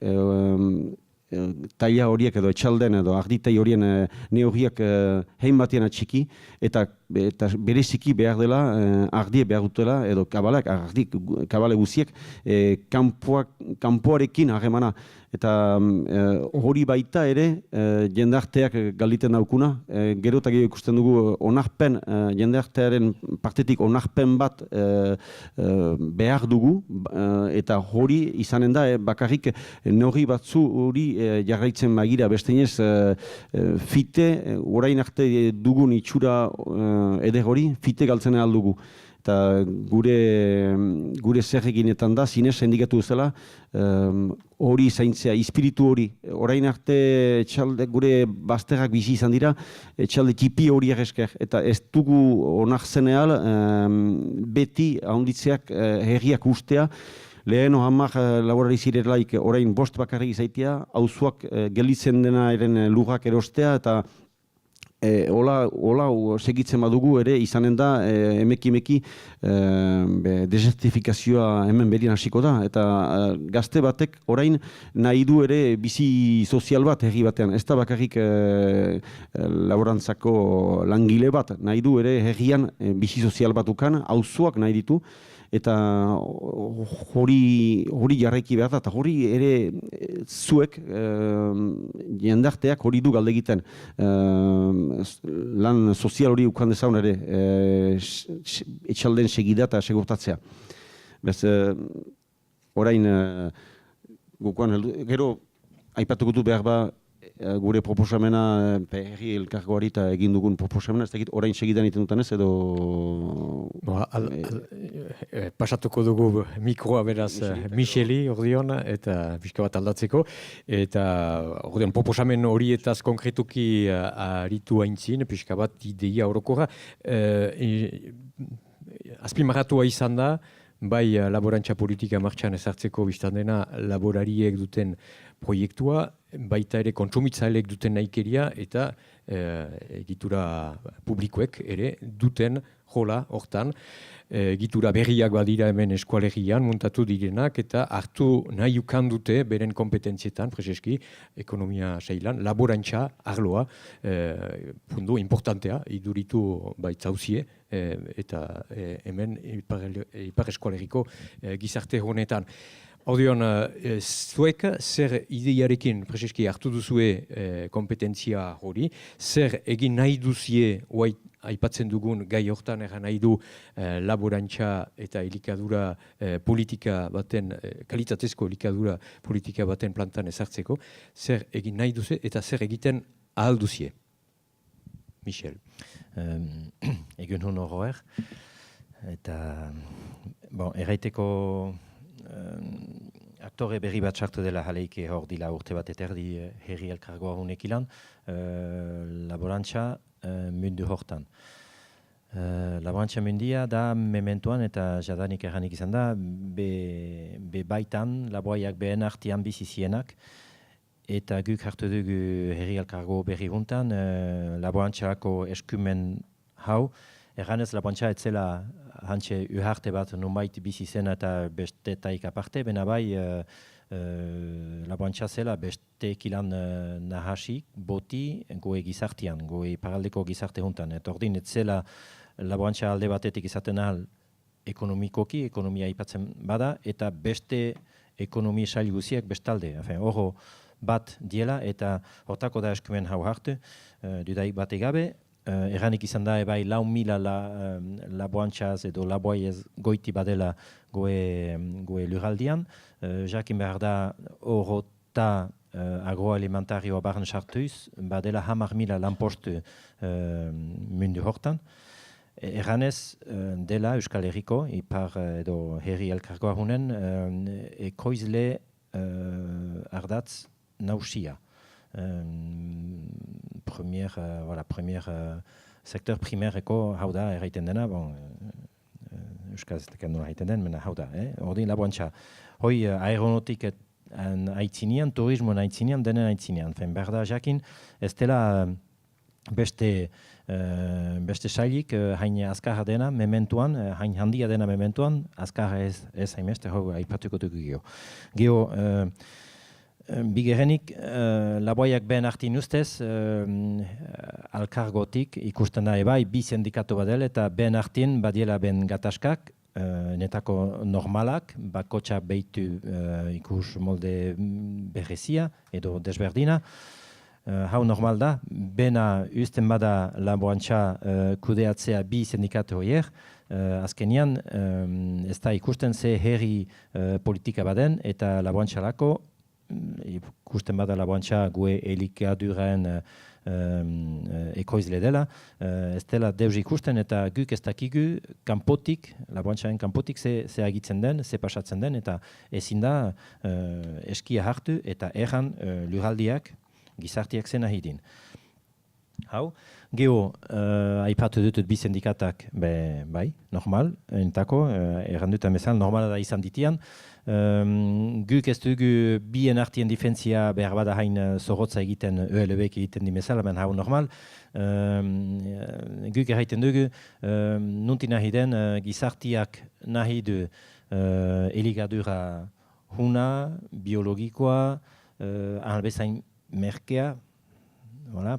taila horiek edo etxalden edo arditei horien neurriak hein batean atxiki eta bereziki behar dela ardie behar dutela edo kabale guziek kanpoarekin harremana. Eta hori baita ere jendarteak galditen daukuna. Gero eta gehiago ikusten dugu onarpen, jendartearen partetik onarpen bat behar dugu eta hori izanen da bakarrik neurri batzu hori jarraitzen magira. Bestenez fite, orain arte dugun itxura eder hori, fite galtzen aldugu. Eta gure zer eginetan da, zinez, sindikatu zela, hori zaintzea, espiritu hori. Orain arte gure bazterrak bizi izan dira, etxalde tipi hori esker. Eta ez dugu onartzeneal beti ahonditzeak herriak ustea, lehen hamar laborari zirelaik orain bost bakarrik izaitea, auzoak gelditzen dena eren lurrak erostea, eta hola segitzen badugu ere izanen da emeki desertifikazioa hemen berien hasiko da eta gazte batek orain nahi du ere bizi sozial bat herri batean, ez da bakarrik laborantzako langile bat, nahi du ere herrian bizi sozial bat ukan, auzoak nahi ditu eta hori jarraiki behar da, eta hori ere zuek jendarteak hori du galde egiten. Lan sozial hori ukan dezaun ere, etxalden segida eta segurtatzea. Orain, gukoan, gero, aipatuko du behar ba, gure proposamena, herri elkargoari eta egin dugun proposamena, ez dakit orain segidan egiten dutan ez, edo... Pasatuko dugu mikroa beraz Micheli ordion eta pixka bat aldatzeko. Eta ordion proposamen horietaz konkretuki aritu haintzin, pixka bat ideia orokorra. Azpimarratua izan da, bai laborantza politika martxan ezartzeko biztan dena laborariek duten proiektua, baita ere kontsumitzaileek duten nahikeria eta egitura publikoek ere duten jola hortan. Egitura berriak badira hemen eskualegian montatu direnak eta hartu nahi ukan dute beren kompetentzietan, prezeski, ekonomia sailan, laborantza arloa, pundu importantea, iduritu baitzauzie, eta hemen ipar eskualegiko gizarte honetan. Ordeon, zuek zer ideiarekin prezeski hartu duzue kompetentzia hori, zer egin nahi duzie aipatzen dugun gai hortan egan nahi du laborantza eta elikadura politika baten, kalitatezko elikadura politika baten plantan ezartzeko, zer egin nahi duze eta zer egiten ahal duzie. Michel. Egun hon horroer. Eta, erraiteko aktore berri bat sartu dela jaleike hor dila urte bat eterdi herri elkargoa honek ilan, laborantza mundu hortan. Laborantza mundia da mementuan eta jadanik erranik izan da, be baitan laboaiak behen artian bizizienak, eta guk hartu dugu herri elkargo berri guntan, laborantzako eskumen hau, erranez laborantza etzela hantxe uharte bat nunbait bizi zen eta bestetaik aparte, bena bai laborantza zela bestekilan nahasi, boti goe gizartian, goe paraldeko gizarte juntan. Eta ordin, etzela laborantza alde batetik izaten ahal ekonomikoki, ekonomia aipatzen bada, eta beste ekonomia sail guziak bestalde. Horro bat diela eta hortako da eskumen hau hartu, dudaik bat egabe, erranik izan da ebai 4.000 laboantzaz edo laboaiez goiti badela goe lurraldian. Jakin behar da horrota agroalimentarioa barren sartuz, badela 10.000 lanpostu mundu hortan. Erranez dela Euskal Herriko, ipar edo herri elkargoa hunen, ekoizle ardatz nausia. Sektor primereko hau da erraiten dena, Euskal Herriko nola erraiten den, mena hau da. Ordin laboantza, hoi aeronautik aitzinean, turismoen aitzinean, denen aitzinean. Behar da jakin, ez dela beste sailik, hain azkarra dena mementuan, hain handia dena mementuan, azkarra ez haimeste, hau aipatuko dugu gio. Gio, bigerenik, laboiak behen artin ustez, alkargotik ikusten da ebai, bi sindikatu badel eta behen artin badiela ben gatazkak, netako normalak, bakotxa behitu ikus molde berrezia edo desberdina. Hau normal da, bena usten bada laboantza kudeatzea bi sindikatu horiek, azkenian ez da ikusten ze herri politika baden eta laboantzalako ikusten bada laboantza gue elikaduraen ekoizle dela, ez dela deus ikusten eta guk ez dakigu kanpotik, laboantzaren kanpotik ze agitzen den, ze pasatzen den, eta ezin da eskia hartu eta erran lurraldiak, gizartiak zen ahidin. Hau, geho, aipatu dutut bi sindikatak, bai, normal, entako, errandutan bezala, normala da izan ditian. Guk ez dugu bien artien difentzia behar bada hain zorrotza egiten, ELB-ek egiten dimezala, ben hau normal. Guk erraiten dugu, nunti nahi den, gizartiak nahi du elikadura huna, biologikoa, ahalbezain merkea,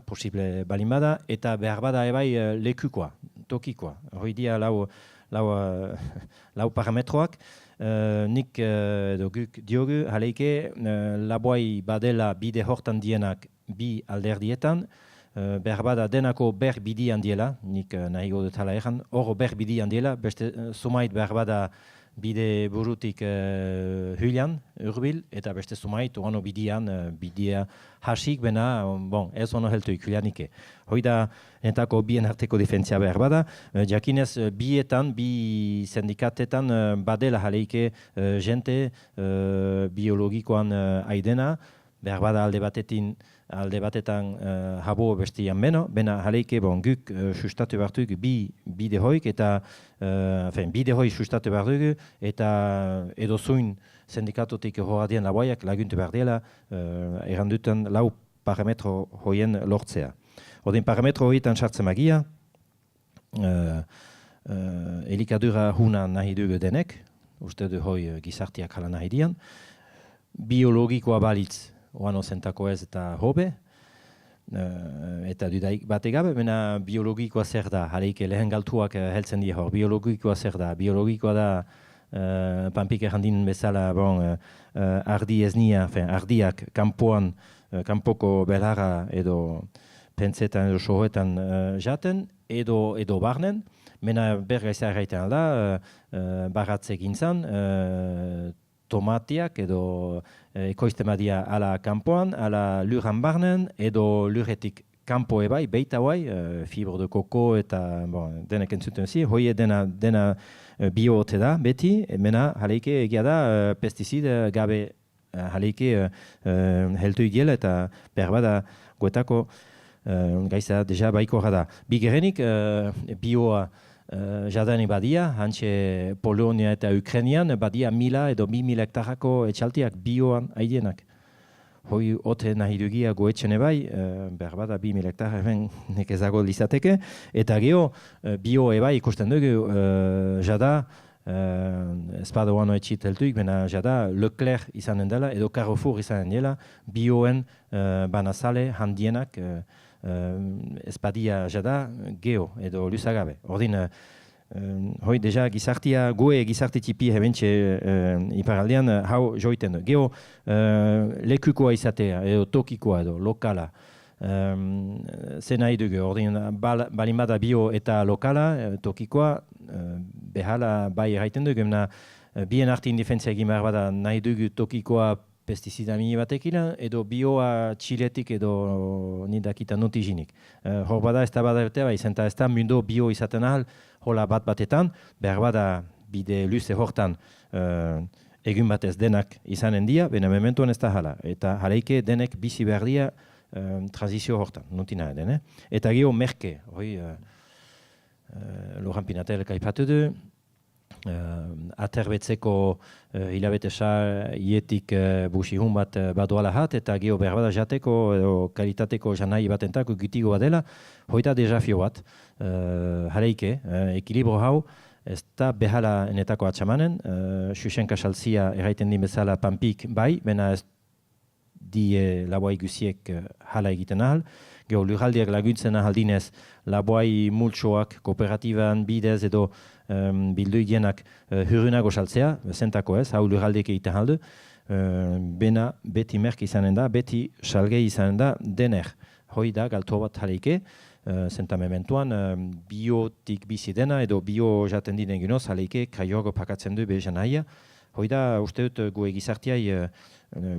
posible balin bada, eta behar bada ebai lekukoa, tokikoa. Hoi dia lau parametroak, nik guk diogu, jaleike, laboai badela bide hortan dienak bi alderdietan, behar bada denako ber bidian diela, nik nahi godut hala egan, hor ber bidian diela, beste sumait behar bada bide burutik hulian, urbil, eta beste sumait, ono bidian, bidea hasik, bena, ez ono heltuik hulianike. Hoi da, entako bien arteko defentzia behar bada, jakinez bietan, bi sindikatetan badela jaleike jente biologikoan aidena, behar bada alde batetan habo bestian bena jaleike guk sustatu behar dugu bi bide hoik eta bide hoi sustatu behar dugu eta edo zuin sindikatotik horadien laboiak laguntu behar dela erranduten lau parametro hoien lortzea. Odin parametro hoietan sartzen magia, elikadura huna nahi dugu denek, uste du hoi gizartiak hala nahi dian, biologikoa balitz oano zentako ez eta hobe, eta dudaik bate gabe, bena biologikoa zer da, hareike lehen galtuak heltzen di hor, biologikoa zer da, biologikoa da Pampik errandin bezala ardi eznia, ardiak kanpoan, kanpoko belarra edo pentsetan edo sohoetan jaten, edo barnen, mena bergaizea erraiten da, baratze gintzan, tomatiak edo ekoiztemadia ala kanpoan, ala lurran barnen, edo lurretik kanpo ebai, beita bai, fibro de koko eta denek entzuten zi, hoi dena bio-ote da beti, mena jaleike egia da pestizid gabe jaleike heltu idiela eta berbada goetako gaiza deja baiko da. Bigerenik bioa jadani badia, hantxe Polonia eta Ukrainian badia 1000 edo 2000 hektarako etxaltiak bioan haidienak. Hoi ote nahi dugia goetxene bai, berbada 2000 hektar hemen nekezago lizateke, eta geho bio ebai ikusten dugu jada, espada oano etxit heltuik, bena jada Leclerc izanen dela, edo Carrefour izanen dela, bioen banazale handienak espadia jada geho edo luzagabe. Ordin, hoi deja gizartia, goe gizarte tipi hebentxe iparaldean hau joiten du. Geho lekukoa izatea, edo tokikoa edo lokala. Zen nahi dugu, ordin balimada bio eta lokala, tokikoa, behala bai erraiten dugu, bien artin defentzia egin behar bada nahi dugu tokikoa pestizida mini batekila, edo bioa txiletik edo nidakita notiginik. Hor bada ez da bada ertea, izenta ez da mundu bio izaten ahal, hola batetan, behar bada bide luze hortan egun batez denak izanen dia, bena mementuan ez da hala. Eta jaleike denek bizi behar dia transizio hortan, nutina eden. Eta geho merke, hoi Laurent Pinatel kaipatu du, aterbetzeko hilabete ietik busihun bat badoala hat, eta geho behar bada jateko edo kalitateko janai batentako gutigo badela, hoita desafio bat, jaleike, ekilibro hau, ez da behala enetako atxamanen, Xuxenka Salzia erraiten din bezala Pampik bai, bena ez die laboai guziek hala egiten ahal. Geho lurraldiak laguntzen ahal dinez, laboai multsoak kooperatiban bidez edo bilduigienak hurrunago saltzea, zentako ez, hau lurraldiek egiten haldu, bena beti merk izanen da, beti salgei izanen da, dener. Hoi da, galto bat jaleike, zenta mementuan, biotik bizi dena edo bio jaten dinen ginoz, jaleike kraioago pakatzen du behan nahia. Hoi da, uste dut goe gizartiai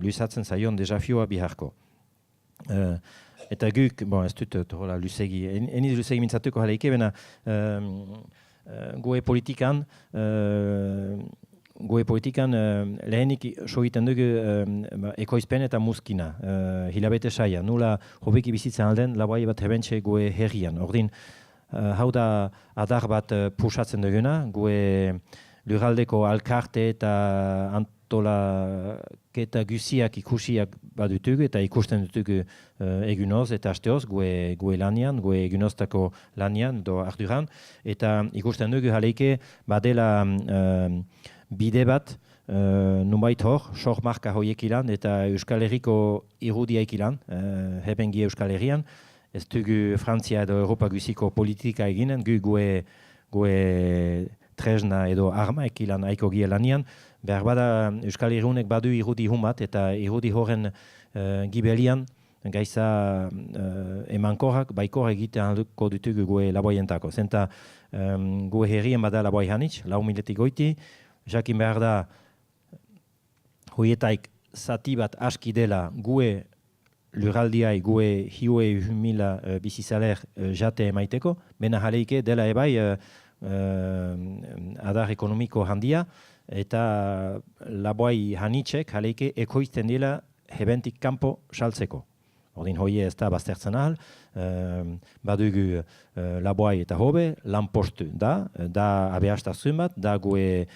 luzatzen zaion desafioa biharko. Eta guk, ez dut hola luzegi, eniz luzegi mintzatuko jaleike, bena goe politikan lehenik sogiten dugu ekoizpen eta muskina, hilabete saia, nula hobeki bizitzen alden laboai bat hebentxe goe herrian. Ordin, hau da adar bat pusatzen duguna, goe lurraldeko alkarte eta antolaketa guziak ikusiak badutugu eta ikusten dutugu egunoz eta asteoz goe lanian, goe egunoztako lanian do arduran, eta ikusten dugu jaleike badela bide bat nunbait hor, sor marka hoiek ilan eta Euskal Herriko irudiaik ilan, hebengi Euskal Herrian, ez dugu Frantzia edo Europa guziko politika eginen, goe tresna edo armaek ilan aiko gielanian, behar bada Euskal Herrunek badu irudi humat eta irudi horren gibelian gaiza emankorrak, baikorrak egiten alduko dutugu goe laboientako. Zenta goe herrien bada laboi hanitz, 4.000 goiti, jakin behar da hoietaik zati bat aski dela goe lurraldiai, goe hiue 1.000 bizizaler jate emaiteko, bena jaleike dela ebai adar ekonomiko handia, eta laboai hanitzek jaleike ekoizten dela hebentik kanpo saltzeko. Ordin hoie ez da baztertzen ahal, badugu laboai eta hobe, lanpostu da abeastazun bat, da gue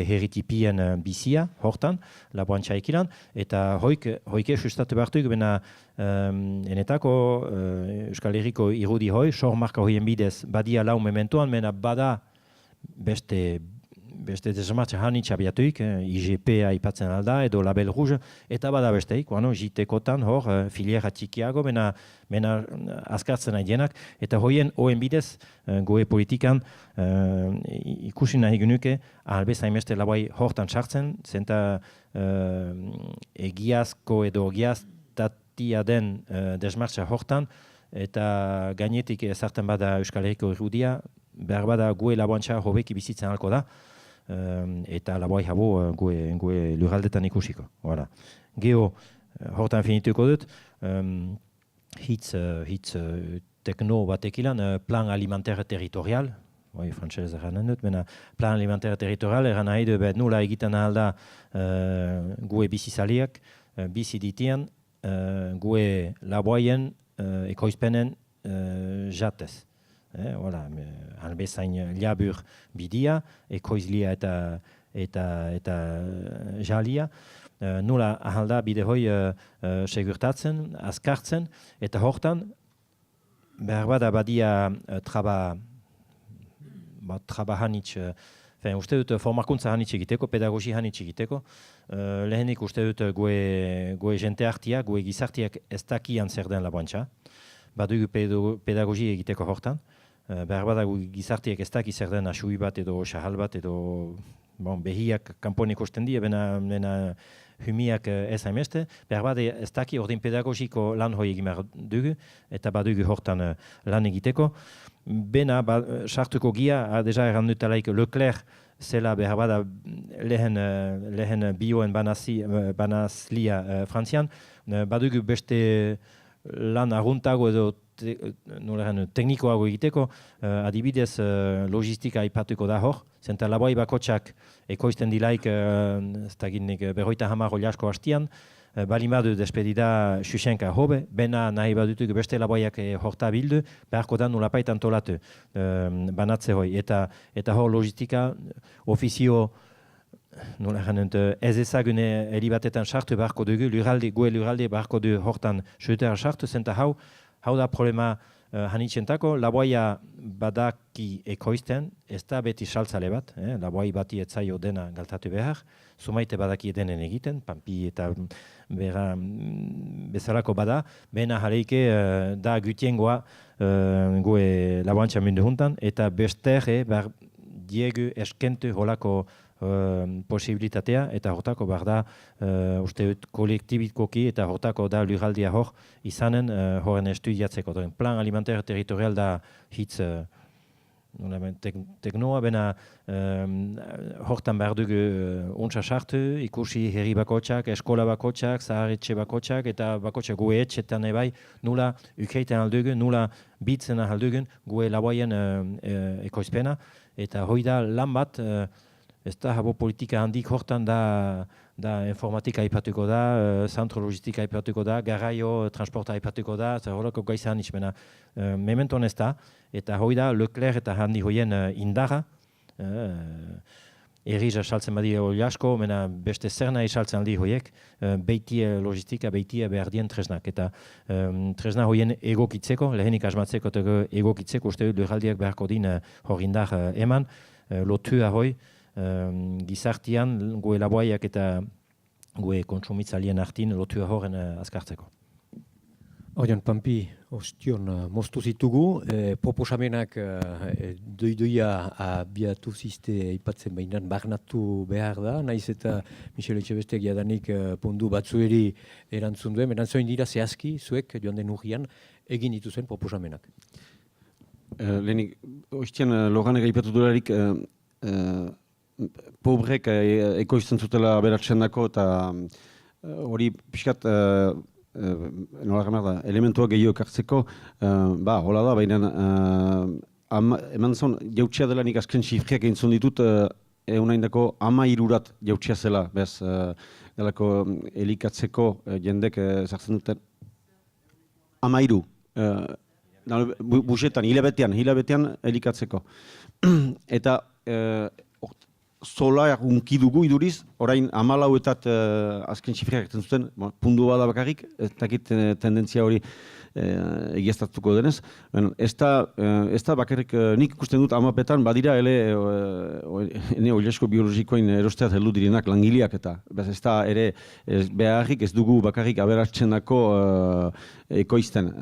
herritipien bizia, hortan, laboan txaikilan, eta hoike sustatu behartuk, bena enetako Euskal Herriko irudi hoi, sor marka hoien bidez, badia lau mementoan, mena bada beste desmartza hanitza biatuik, IGP aipatzen alda, edo Label Rouge, eta bada besteik, jitekotan hor, filiera txikiago, mena azkartzen nahi eta hoien oen bidez, goe politikan ikusi nahi genuke, albez hainbeste laboai hortan sartzen, zenta egiazko edo egiaztatia den desmartza hortan, eta gainetik ezartzen bada Euskal Herriko irudia, behar bada goe laboantza hobeki bizitzen halko da, eta laboai habo gue lurraldetan ikusiko. Geo, hortan finituko dut, hitz tekno batekilan, plan alimentaire territorial, frantzez eranen dut, plan alimentaire territorial, eran nahi du, nula egiten ahal da gue bizizaliak, bizi ditian, gue laboaien ekoizpenen jatez. Albezain labur bidia, ekoizlia eta jalia. Nola ahalda bide hoi segurtatzen, azkartzen, eta hortan, behar bada badia traba hanitz, uste dut formakuntza hanitz egiteko, pedagogi hanitz egiteko. Lehenik uste dut goe jente hartia, goe gizartiak ez dakian zer den laboantza. Badugu pedagogi egiteko hortan. Behar bada gizartiek ez daki zer den asui bat edo xahal bat edo behiak kanpoan ikusten die, bena humiak ez haimeste. Behar bada ez daki ordin pedagogiko lan hoi egin behar dugu eta badugu hortan lan egiteko. Bena sartuko gia, deja errandutalaik Leclerc zela behar bada lehen bioen banazlia Frantzian. Badugu beste lan arguntago edo teknikoago egiteko, adibidez logistika aipatuko da hor, zenta laboai bakotxak ekoizten dilaik berroita hamar oliasko hastian, balimadu despedida xuxenka hobe, bena nahi badutuk beste laboiak horta bildu, beharko da nolapait antolatu banatze hoi, eta hor logistika ofizio ez ezagune eribatetan sartu beharko dugu, gue lurralde beharko du hortan suetera sartu, zenta hau da problema hanitzentako, laboia badaki ekoizten, ez da beti saltzale bat, laboi bati etzaio dena galtatu behar, zumaite badaki denen egiten, pampi eta bezalako bada, bena jaleike da gutiengoa gue laboantza mundu juntan, eta besterre diegu eskentu holako posibilitatea, eta hortako behar da, uste dut kolektibikoki, eta hortako da lurraldia hor izanen horren estudiatzeko. Plan alimentaire territorial da hitz teknoa, bena hortan behar dugu ontsa sartu, ikusi herri bakotxak, eskola bakotxak, zaharretxe bakotxak, eta bakotxak gue etxetan ebai, nula ukeiten aldugun, nula bitzen aldugun, gue laboien ekoizpena, eta hoi da lan bat, ez da, habo politika handik hortan da informatika aipatuko da, zantro logistika aipatuko da, garraio, transporta aipatuko da, eta horreko gaizan izmena. Mementon ez da, eta hoi da, Leclerc eta handi hoien indarra, erriza saltzen badi hori asko, mena beste zer nahi saltzen aldi hoiek, beitie logistika, beitie behar dien tresnak. Eta tresna hoien egokitzeko, lehenik asmatzeko eta egokitzeko, uste dut lurraldiak beharko din hor indar eman, lotua hoi, gizartian, gue laboaiak eta gue kontsumitzalien artin lotua horren azkartzeko. Oian, Pampi, ostion, moztu zitugu, proposamenak doidoia abiatu ziste ipatzen behinan barnatu behar da, naiz eta Michel Etxebestek jadanik pundu batzueri erantzun duen, erantzoin dira zehazki, zuek joan den urrian egin dituzuen proposamenak. Lehenik, ostian, Loganek aipatu dularik, pobrek ekoizten zutela aberatzen dako, eta hori pixkat elementuak gehiok hartzeko, hola da, baina eman zon, jautxea dela nik azken xifriak egin ditut, eunaindako 13 jautsia zela, bez, delako elikatzeko jendek sartzen duten 13, busetan, hilabetean elikatzeko. Eta zola unki dugu iduriz, orain 14 azken txifriak egiten zuten, puntu bada bakarrik, ez dakit tendentzia hori egiaztatuko denez. Ez da bakarrik, nik ikusten dut amapetan, badira ene oilesko biologikoin erosteat heldu direnak langileak eta. Ez da ere beharrik ez dugu bakarrik aberatzenako ekoizten.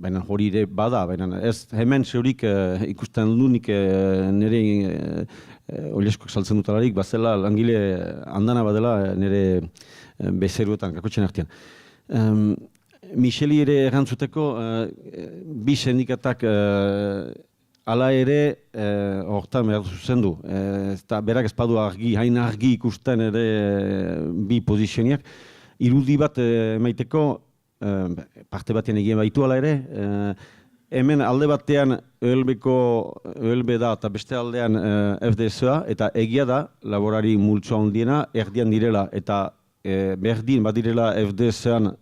Baina hori ere bada, baina ez hemen zeurik ikusten du nik nire oileskoak saltzen dutalarik, bazela langile andana badela nire bezeruetan, kakotxen artean. Micheli ere errantzuteko, bi sindikatak ala ere hortan behar zuzendu. Berak ez badu hain argi ikusten ere bi pozizioniak. Irudi bat emaiteko, parte batean egin baitu ala ere, hemen alde batean ÖLB da eta beste aldean FDSA, eta egia da, laborari multzoa handiena, erdian direla eta berdin badirela FDS-an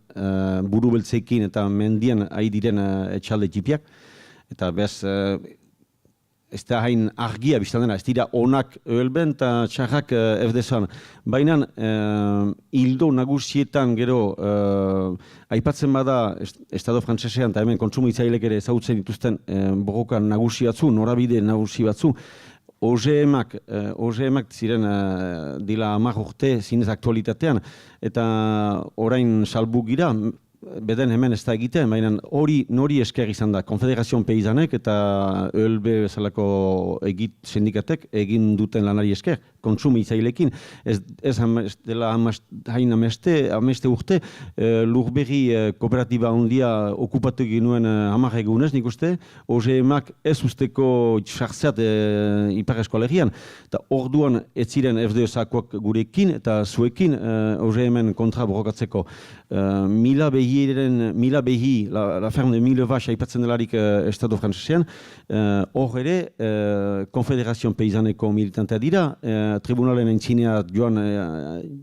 buru beltzekin eta mendian ari diren etxalde txipiak. Eta bez, ez da hain argia biztan dena, ez dira onak ÖLB-en eta txarrak FDS-an. Baina hildo nagusietan gero aipatzen bada Estado frantsesean eta hemen kontsumitzailek ere ezagutzen dituzten borroka nagusi batzu, norabide nagusi batzu, OGM-ak ziren dila 10 urte zinez aktualitatean, eta orain salbu gira, beden hemen ez da egiten, baina hori nori esker izan da, Konfederazioan Peizanek eta ÖLB bezalako sindikatek egin duten lanari esker, kontsumitzailekin. Ez dela hain ameste urte, Lurberri kooperatiba handia okupatu ginuen 10 egunez, nik uste, OGM-ak ez usteko sartzeat Ipar Eskoalegian. Eta orduan ez ziren FDS-akoak gurekin eta zuekin OGM-en kontra borrokatzeko. Mila behi, la ferme de Mille Vaches aipatzen delarik Estado frantsesean, hor ere, Konfederazioan Peizaneko militantea dira, tribunalen entzinea joan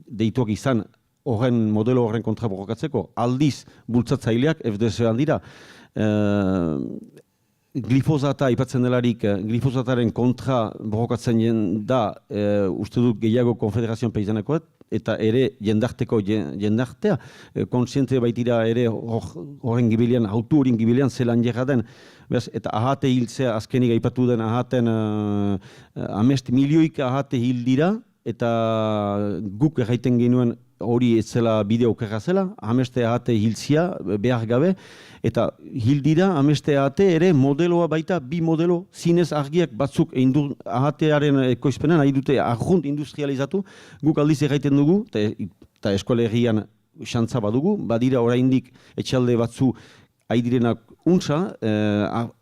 deituak izan modelo horren kontra borrokatzeko, aldiz bultzatzaileak FDS-an dira. Glifosata aipatzen delarik, glifosataren kontra borrokatzen da, uste dut gehiago Konfederazioan Peizanekoet, eta ere jendartea, konsiente baitira ere horren gibilean, autu horien gibilean zelan jerra den, eta ahate hiltzea, azkenik aipatu den ahaten, milioika ahate hil dira, eta guk erraiten genuen hori ez zela bideo okerra zela, ameste ahate hiltzia behar gabe, eta hil dira, ameste ahate ere modeloa baita, bi modelo, zinez argiak batzuk ahatearen ekoizpenan, nahi dute arjunt industrializatu, guk aldiz erraiten dugu, eta eskolegian xantza badugu, badira oraindik etxalde batzu haidirenak untza,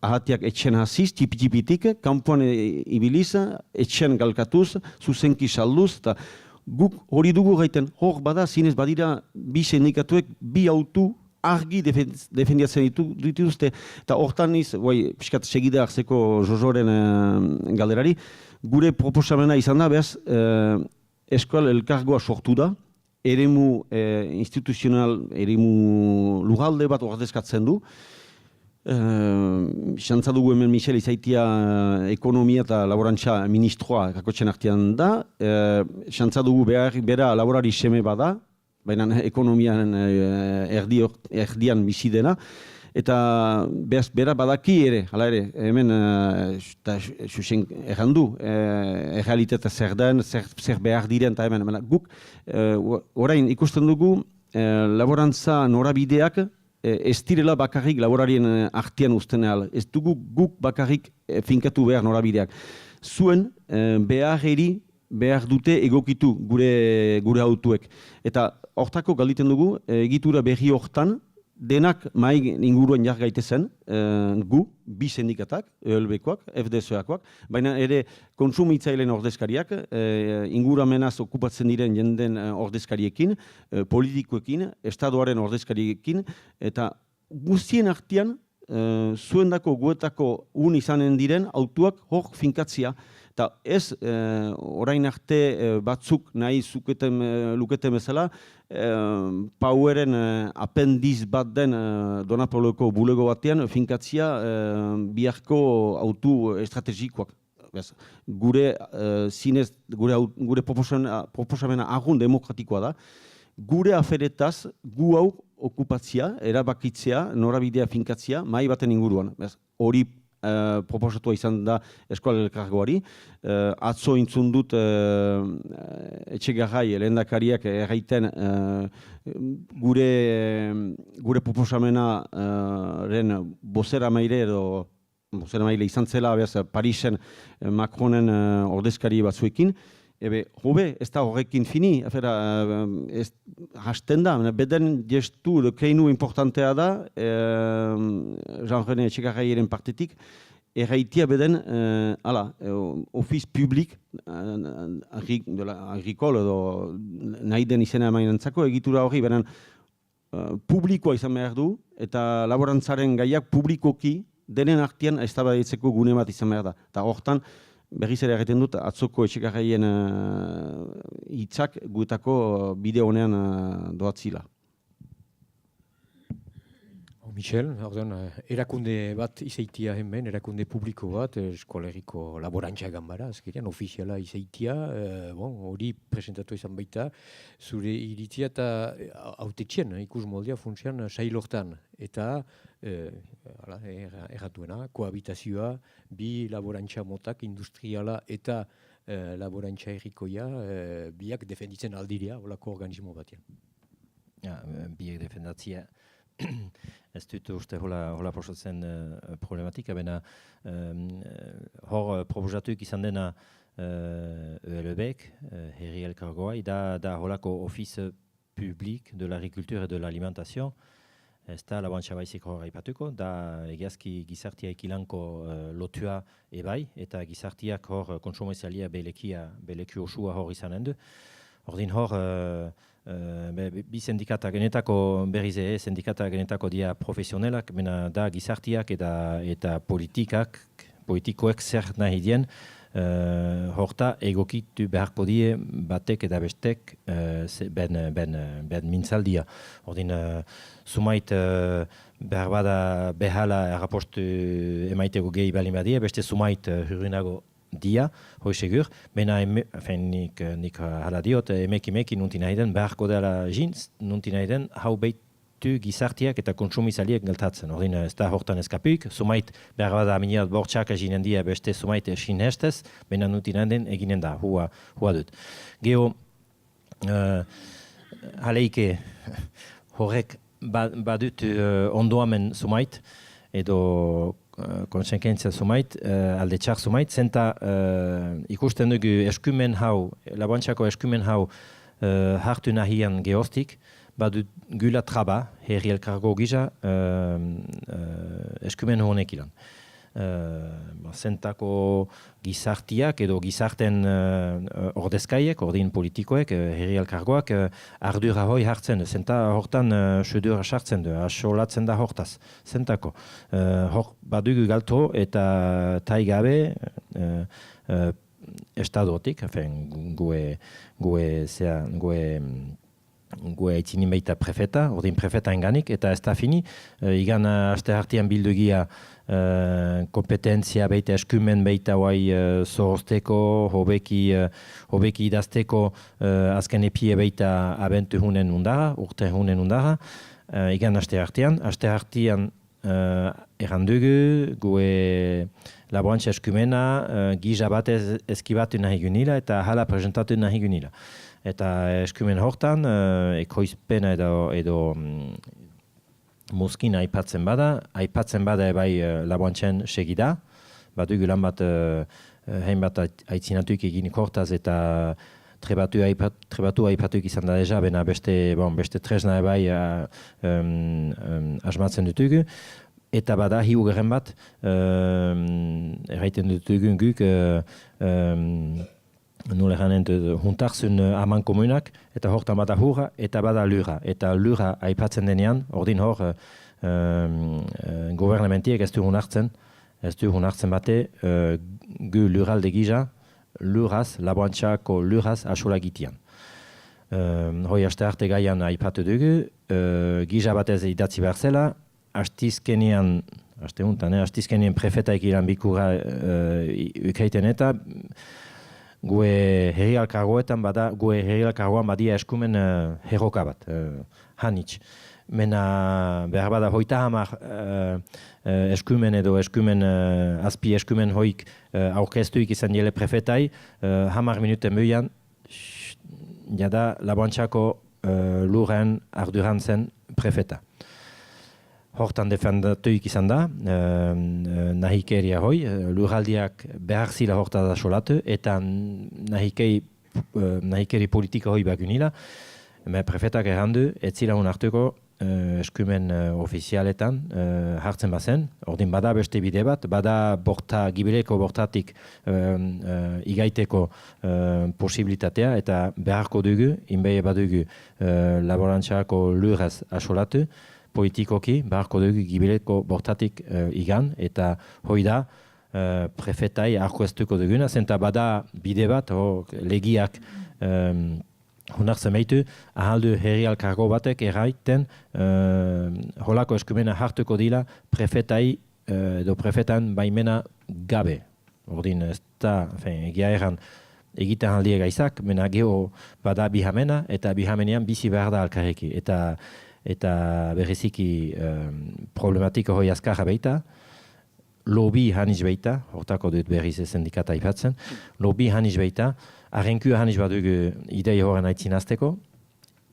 ahateak etxen hasiz, tipi-tipitik, kanpoan ibiliz, etxen galkatuz, zuzenki salduz, eta guk hori dugu gaiten, hor bada, zinez badira, bi sindikatuek, bi autu argi defendiatzen dituzte, eta hortan niz, piskat segida hartzeko Jojoren galderari, gure proposamena izan da, behaz, eskual elkargoa sortu da, eremu instituzional, eremu lugalde bat ordezkatzen du, xantza dugu hemen Michel izaitia ekonomia eta laborantza ministroa kakotxen artean da, xantza dugu bera laborari seme bada, baina ekonomian erdian bizi dena, eta bera badaki ere, hala ere, hemen xuxen errandu, errealitatea zer den, zer behar diren, eta hemen guk, orain ikusten dugu, laborantza norabideak, ez direla bakarrik laborarien artean uzten ahal. Ez dugu guk bakarrik finkatu behar norabideak. Zuen behar dute egokitu gure autuek. Eta hortako galditen dugu, egitura berri hortan, denak mai inguruan jar gaitezen, gu, bi sindikatak, ÖLB-koak, FDS-akoak, baina ere kontsumitzaileen ordezkariak, inguramenaz okupatzen diren jenden ordezkariekin, politikoekin, estadoaren ordezkariekin, eta guztien artean zuendako guetako izanen diren autuak hor finkatzia. Eta ez, orain arte batzuk nahi luketen bezala, Poweren apendiz bat den Donapoleko bulego batean finkatzia biharko autu estrategikoak. Gure zinez, gure proposamena agun demokratikoa da. Gure aferetaz gu hau okupatzia, erabakitzea, norabidea finkatzia, mai baten inguruan. Hori proposatua izan da Eskola Elkargoari. Atzo intzun dut Etxegarai lehendakariak erraiten gure proposamenaren bozeramaile edo bozeramaile izan zela Parisen Macronen ordezkari batzuekin. Hobe, ez da horrekin fini, hasten da, beden gestu keinu importantea da, Jean-René Etxegarrairen partetik, erraitia beden, ofiz publik, agrikol edo nahi den izena emainentzako, egitura hori, benen publikoa izan behar du, eta laborantzaren gaiak publikoki denen artean eztabaidatzeko gune bat izan behar da. Eta hortan, berriz ere egiten dut, atzoko Etxegarraien hitzak guetako bide honean doatzila. Michel, erakunde bat izaitia hemen, erakunde publiko bat, Eskolegiko laborantza ganbara, azkenean, ofiziala izaitia, hori presentatu izan baita, zure iritzia eta autetxien, ikus moldea funtsian sailortan, eta erratuena, kohabitazioa, bi laborantza motak, industriala eta laborantza errikoia, biak defenditzen aldirea, holako organismo batean. Biak defendatzia. Ez dut uste hola prosatzen problematika, baina hor proposatuik izan dena ELB-ek, herri elkargoa, da holako office public de l'agriculture et de l'alimentation, ez da laboantza baizik hor aipatuko, da egiazki gizartia ekilanko lotua ebai, eta gizartiak hor konsumizalia beleki osua hor izanen du. Ordin hor, bi sindikata genetako berrize, sindikata genetako dia profesionalak, mena da gizartiak eta politikoek zer nahi dien, horta egokitu beharko die batek eta bestek ben mintzaldia. Ordin, sumait behar bada behala errapostu emaiteko gehi balin badia, beste sumait hurinago dia, hoi segur, mena nik hala diot, emeki nunti nahi den, beharko dela jintz, nunti nahi den, hau behitu gizartiak eta konsumizaliek geltatzen. Ordin, ez da hortan eskapik, sumait behar bada aminiat bortxak eginen dia, beste sumait esin hestez, mena nunti nahi den eginen da, hua dut. Geo, haleike, horrek badut ondoamen sumait, edo konsekentzia sumait, alde txar sumait, zenta ikusten dugu eskumen hau, laboantzako eskumen hau hartu nahian geostik, badut gula traba, herri elkargo gisa, eskumen honek ilan. Zentako gizartiak edo gizarten ordezkaiek, ordin politikoek, herri elkargoak, ardura hoi hartzen du. Zenta hortan sudura sartzen du, asolatzen da hortaz. Zentako. Hor badugu galto eta taigabe estadotik, gue aitzinin baita prefeta, ordin prefeta enganik, eta ez da fini, igan aste hartian bildugia kompetentzia baita eskumen baita guai zohosteko, hobeki idazteko azken epie baita abentu hunen undara, urte hunen undara, igan aste hartian errandugu, gue laboantza eskumena giza bat eskibatu nahi gunila eta hala presentatu nahi gunila. Eta eskumen hortan, ekoizpena edo mozkin aipatzen bada ebai laboantzen segida, badugu lan bat hainbat aitzinatuik eginik hortaz eta trebatu aipatuik izan da deja, bena beste tresna ebai asmatzen dutugu. Eta bada hiugarren bat, erraiten dutugun guk, nule janen juntarzun aman komunak, eta hortan bada hurra, eta bada lura. Eta lura aipatzen denean, ordin hor, gobernamentiek ez dugun hartzen bate, gu lurralde gisa, lurraz, Laboantxako lurraz asola gitian. Hoi aste arte gaian aipatu dugu, gisa batez idatzi behar zela, astizkenien prefetaik iran bikura ukaiten eta gue herri alkargoan badia eskumen herroka bat, hanitz. Mena behar bada hoita hamar eskumen edo azpi eskumen hoik aurkeztuik izan dile prefetai, 10 minuten buian, jada Laboantxako lurren arduran zen prefeta. Hortan defendatuik izan da, nahikeria hoi, lurraldiak behar zila horta da solatu, eta nahikeri politika hoi bagunila, prefetak errandu, ez zila hartuko eskumen ofizialetan hartzen bazen, ordin bada beste bide bat, bada gibeleko bortatik igaiteko posibilitatea, eta beharko dugu, inbei badugu Laboantxako lurraz asolatu, politikoki, beharko dugu gibeleko bortatik igan, eta hoi da prefetai arkoestuko duguna, zenta bada bide bat, legiak honartzen behitu, ahaldu herri alkargo batek erraiten holako eskumena hartuko dila prefetai edo prefetan baimena gabe. Ordin ez da, egia erran, egiten aldie gaizak, mena geho bada bihamena, eta bihamenean bizi behar da alkarreki. Eta berriziki problematiko hoi azkarra beita, lobi haniz beita, hortako dut berriz sindikata ipatzen, lobi haniz beita, arrenkua haniz badugu idei horren aitzin azteko,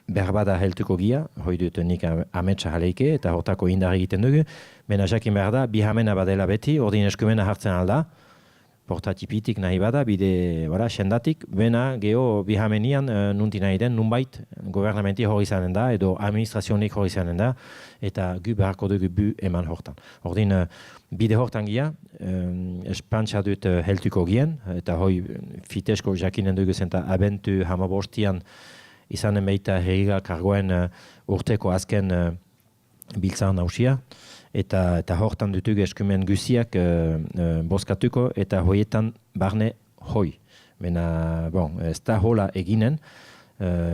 behar bada heltuko gia, hoi dut nik ametsa jaleike, eta hortako indar egiten dugu, mena jakin behar da, bihamena badela beti, ordin eskumena hartzen alda, portatipitik nahi bada, bide sendatik, bena geho bihamenian nunti nahi den, nunbait gobernamenti hori izanen da, edo administrazionik hori izanen da, eta gu beharko dugu bu eman hortan. Ordin, bide hortan gia, espantza dut heltuko gien, eta hoi fitesko jakinen dugu zenta abentu hamabostian izanen behita herriga kargoen urteko azken biltzan nausia, eta hortan dutugu eskumen guziak bozkatuko, eta hoietan barne hoi. Mena, ez da hola eginen,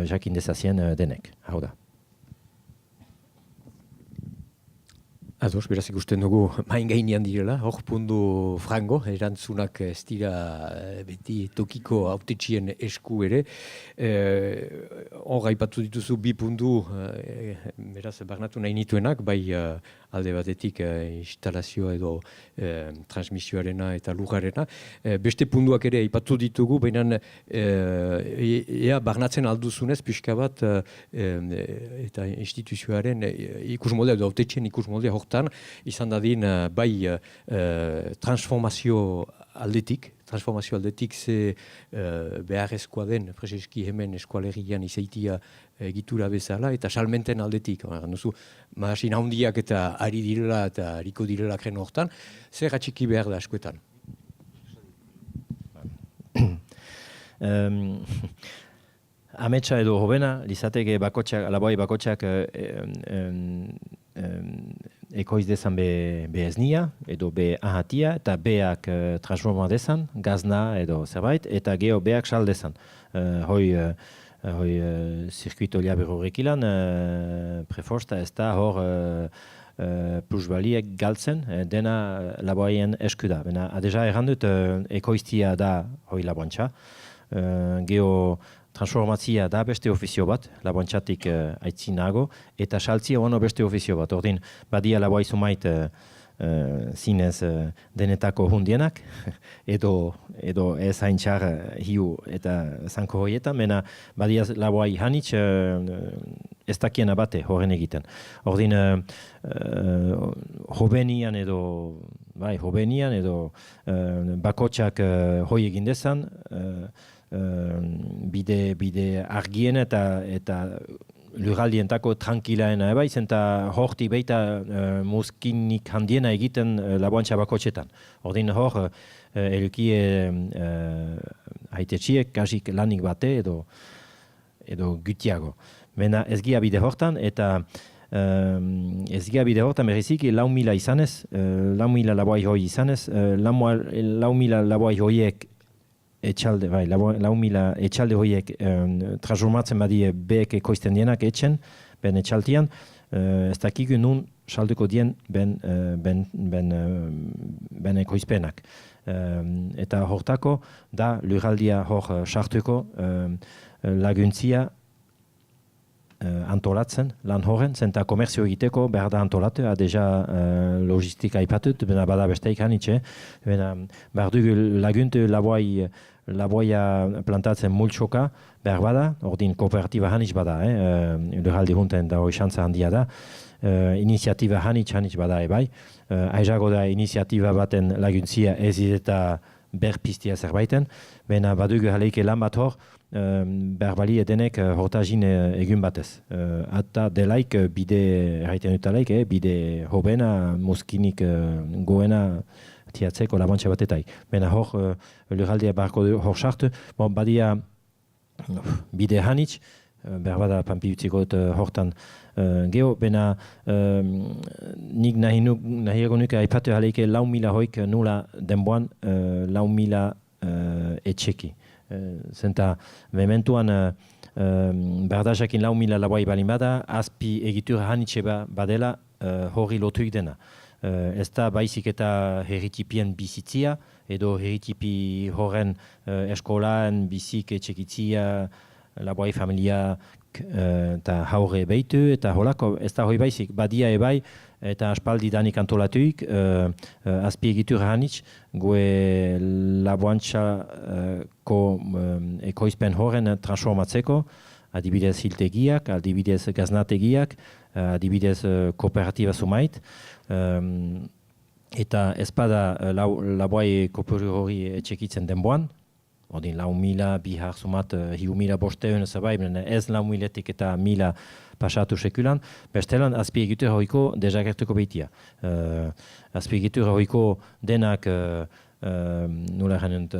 jakin dezazien denek, hau da. Ados, beraz ikusten dugu main gainean direla, hor pundu frango, erantzunak ez dira beti tokiko autetxien esku ere. Hor aipatu dituzu bi pundu, beraz barnatu nahi nituenak, bai alde batetik instalazioa edo transmisioarena eta lugarena. Beste punduak ere aipatu ditugu, baina ea barnatzen alduzunez pixka bat eta instituzioaren ikusmoldea edo autetxien ikusmoldea hortan izan dadin bai transformazio aldetik ze beharrezkoa den prezeski hemen eskualerian izaitia egitura bezala eta salmenten aldetik. Duzu, mahasin handiak eta ari direla eta hariko direla kren hortan, zer atxiki behar da eskuetan? Ametsa edo hobena, lizateke alaboi bakotxak ekoiz dezan be eznia, edo be ahatia, eta beak transforma dezan, gazna edo zerbait, eta geho beak sal dezan. Hoi zirkuito liaber horrek ilan, preforsta ez da hor plusbaliek galtzen, dena laboaien esku da. Adeja errandut ekoiztia da hoi Laboantxa, geho transformatzia da beste ofizio bat, Laboantxatik aitzinago, eta saltzia ono beste ofizio bat. Ordin, badia laboa izumait zinez denetako hundienak, edo ez haintxar hiu eta zanko horietan, mena badia laboa hanitz ez dakiena bate horren egiten. Ordin, hobenian edo bakotxak hoi egin dezan, bide argien eta lurraldientako tranquilaena ebai, zenta horti beita muzkinik handiena egiten Laboantxa bakotxetan. Ordin hor, elukie haitetxiek kasik lanik bate edo gutiago. Mena ez gia bide hortan, eta ez dira bide horretan berrizik 4.000 izanez, 4.000 laboai hoi izanez, 4.000 laboai hoiek etxalde, bai, 4.000 etxalde hoiek transformatzen badie beek ekoizten dienak etxen, ben etxaltian, ez dakigu nun salduko dien ben ekoizpenak. Eta hortako da lurraldia hor sartuko laguntzia antolatzen, lan horren, zenta komerzio egiteko behar da antolatu, deja logistika aipatut, bena bada besteik hanitxe, bena behar dugu laguntu laboia plantatzen multsoka, behar bada, ordin kooperatiba hanitz bada, lurraldi hunten da hori xantza handia da, iniziatiba hanitz bada ebai, aizago da iniziatiba baten laguntzia ez eta berpiztia zerbaiten, bena badugu jaleike lan bat hor, berbali edenek hortazin egun batez. Eta delaik bide, erraiten dutalaik, bide hobena, muskinik goena tiatzeko labantxe batetai. Bena hor, lurraldea barko hor sartu, badia bide hanitz, berbada pampi utziko hortan geho, bena nik nahiago nuke aipatu jaleike 4.000 hoik nula denboan 4.000 etxeki. Zenta, mementuan berdazakin 4.000 laboai balin bada, azpi egitura hanitxe badela hori lotuik dena. Ez da baizik eta herritipien bizitzia, edo herritipi horren eskolaan bizik etxekitzia, laboai familia eta haure behitu, eta holako, ez da hori baizik, badia ebai, eta aspaldi danik antolatuik, azpi egitura hanitz, gue laboantxako ekoizpen horren transformatzeko, adibidez hiltegiak, adibidez gaznategiak, adibidez kooperatiba sumait, eta ezpada laboai kopuru hori etxekitzen denboan, odin 4.000 bihar sumat 3.000 bosteun zabai, ez 4.000-etik eta 1.000 pasatu sekulan, bestelan azpiegitura hoiko dezagertuko behitia. Azpiegitura hoiko denak nula janent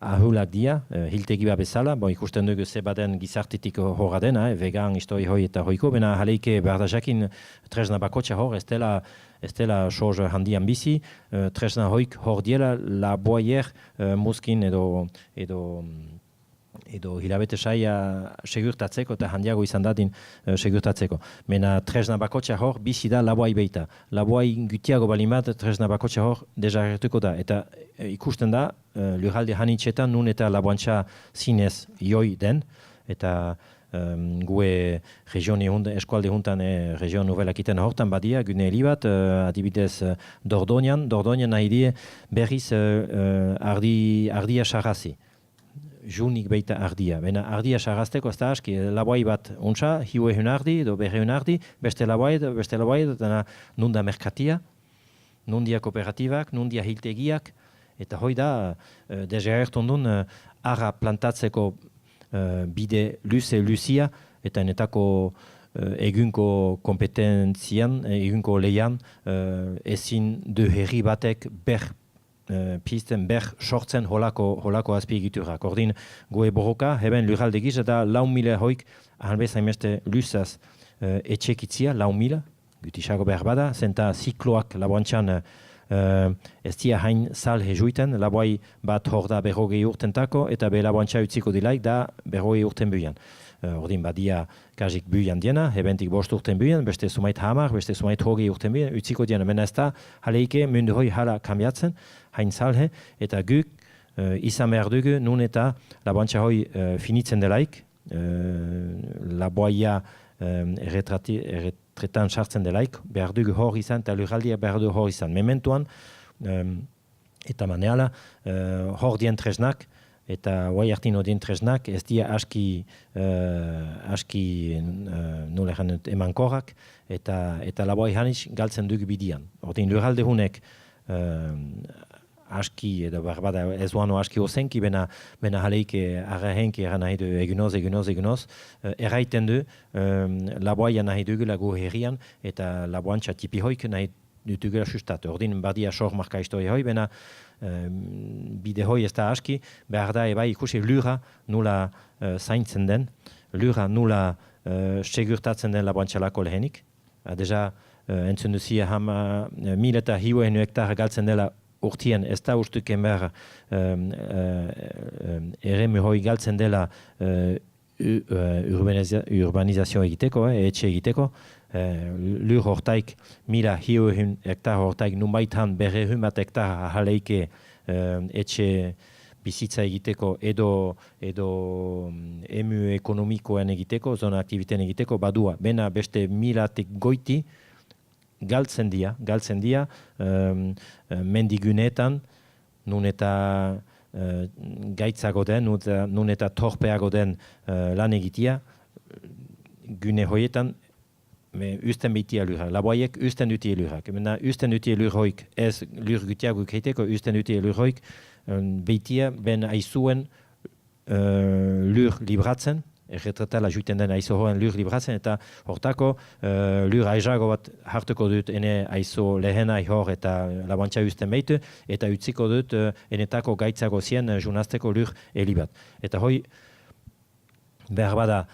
ahulak dia, hiltegi bat bezala, ikusten dugu zebaden gizartetik horra dena, vegan, histori hoi eta hoiko, bena jaleike behar da jakin tresna bakotxa hor, ez dela soz handian bizi, tresna hoik hor diela laboaier muskin edo hilabete saia segurtatzeko eta handiago izan dadin segurtatzeko. Mena tresna bakotxa hor bizi da laboai beita. Laboai gutiago balin bat tresna bakotxa hor dezagertuko da. Eta ikusten da lurralde hanitxetan nun eta laboantxa zinez joi den. Eta gue eskualde juntan region novelak iten hortan badia, gune helibat, adibidez Dordoñan nahi die berriz ardia sarrazi. Junik beita ardia. Bena ardia sarrazteko ez da aski, laboai bat untsa, hiu ehun ardi, edo berreun ardi, beste laboai, eta nunda merkatia, nundia kooperatibak, nundia hiltegiak, eta hoi da, dezagertun duen, arra plantatzeko bide luzia, eta enetako egunko kompetentzian, egunko leian, ezin du herri batek pizten sortzen holako azpiegiturak. Ordin, goe borroka, heben lurralde giz, eta 4.000 hoik, ahalbez hainbeste luzaz etxekitzia, 4.000, gutisago behar bada, zenta zikloak laboantxan ez dia hain sal hejuiten, laboai bat hor da berrogei urtentako, eta be laboantxa utziko dilaik da berrogei urten buian. Ordin badia kajik buian diena, hebentik bost urten buian, beste sumait hamar, beste sumait hogei urten buian, utziko diena. Mena ez da, haleike mundu hoi hala kambiatzen, hain salhe, eta guk izan behar dugu, nun eta laboantxa hoi finitzen delaik, laboaia erretretan sartzen delaik, behar dugu hor izan, eta lurraldia behar dugu hor izan. Mementuan, eta maneala, hor dien tresnak, eta guai hartin odien tresnak, ez dia aski nola janut emankorrak, eta laboai hanitz galtzen dugu bidian. Ordin lurralde hunek aski, edo barbada ez duano aski ozenki, bena jaleike arrahenki eran nahi du egunoz, erraiten du laboaia nahi dugu lagu herrian, eta laboantxa tipi hoik nahi dutugula sustatu. Ordin badia sor marka histori hoi, bena bide hoi ez da aski, behar da ebai ikusi lura nula zaintzen den, lurra nula segurtatzen den laboantxalako lehenik. Deja, entzun duzia 1.500 hektar galtzen dela urtien, ez da ustuken behar eremu hoi galtzen dela urbanizazio egiteko, etxe egiteko. Lur hortaik 1.500 hektar hortaik nunbaitan 200 hektar ahaleike etxe bizitza egiteko edo emu ekonomikoen egiteko, zona aktivitean egiteko, badua. Bena beste 1.000-tik goiti galtzen dia mendiguneetan, nun eta gaitzago den, nun eta torpeago den lan egitea, gune hoietan, usten behitia lurra. Laboaiek usten dutie lurrak. Usten dutie lurroik, ez lur gutiago keiteko, usten dutie lurroik, behitia ben aizuen lur libratzen, erretratala juten den aizo horren lur libratzen, eta hortako lur aizago bat hartuko dut ene aizo lehenai hor eta laboantxa usten behitu, eta utziko dut enetako gaitzago zien junazteko lur helibat. Eta hoi, behar bada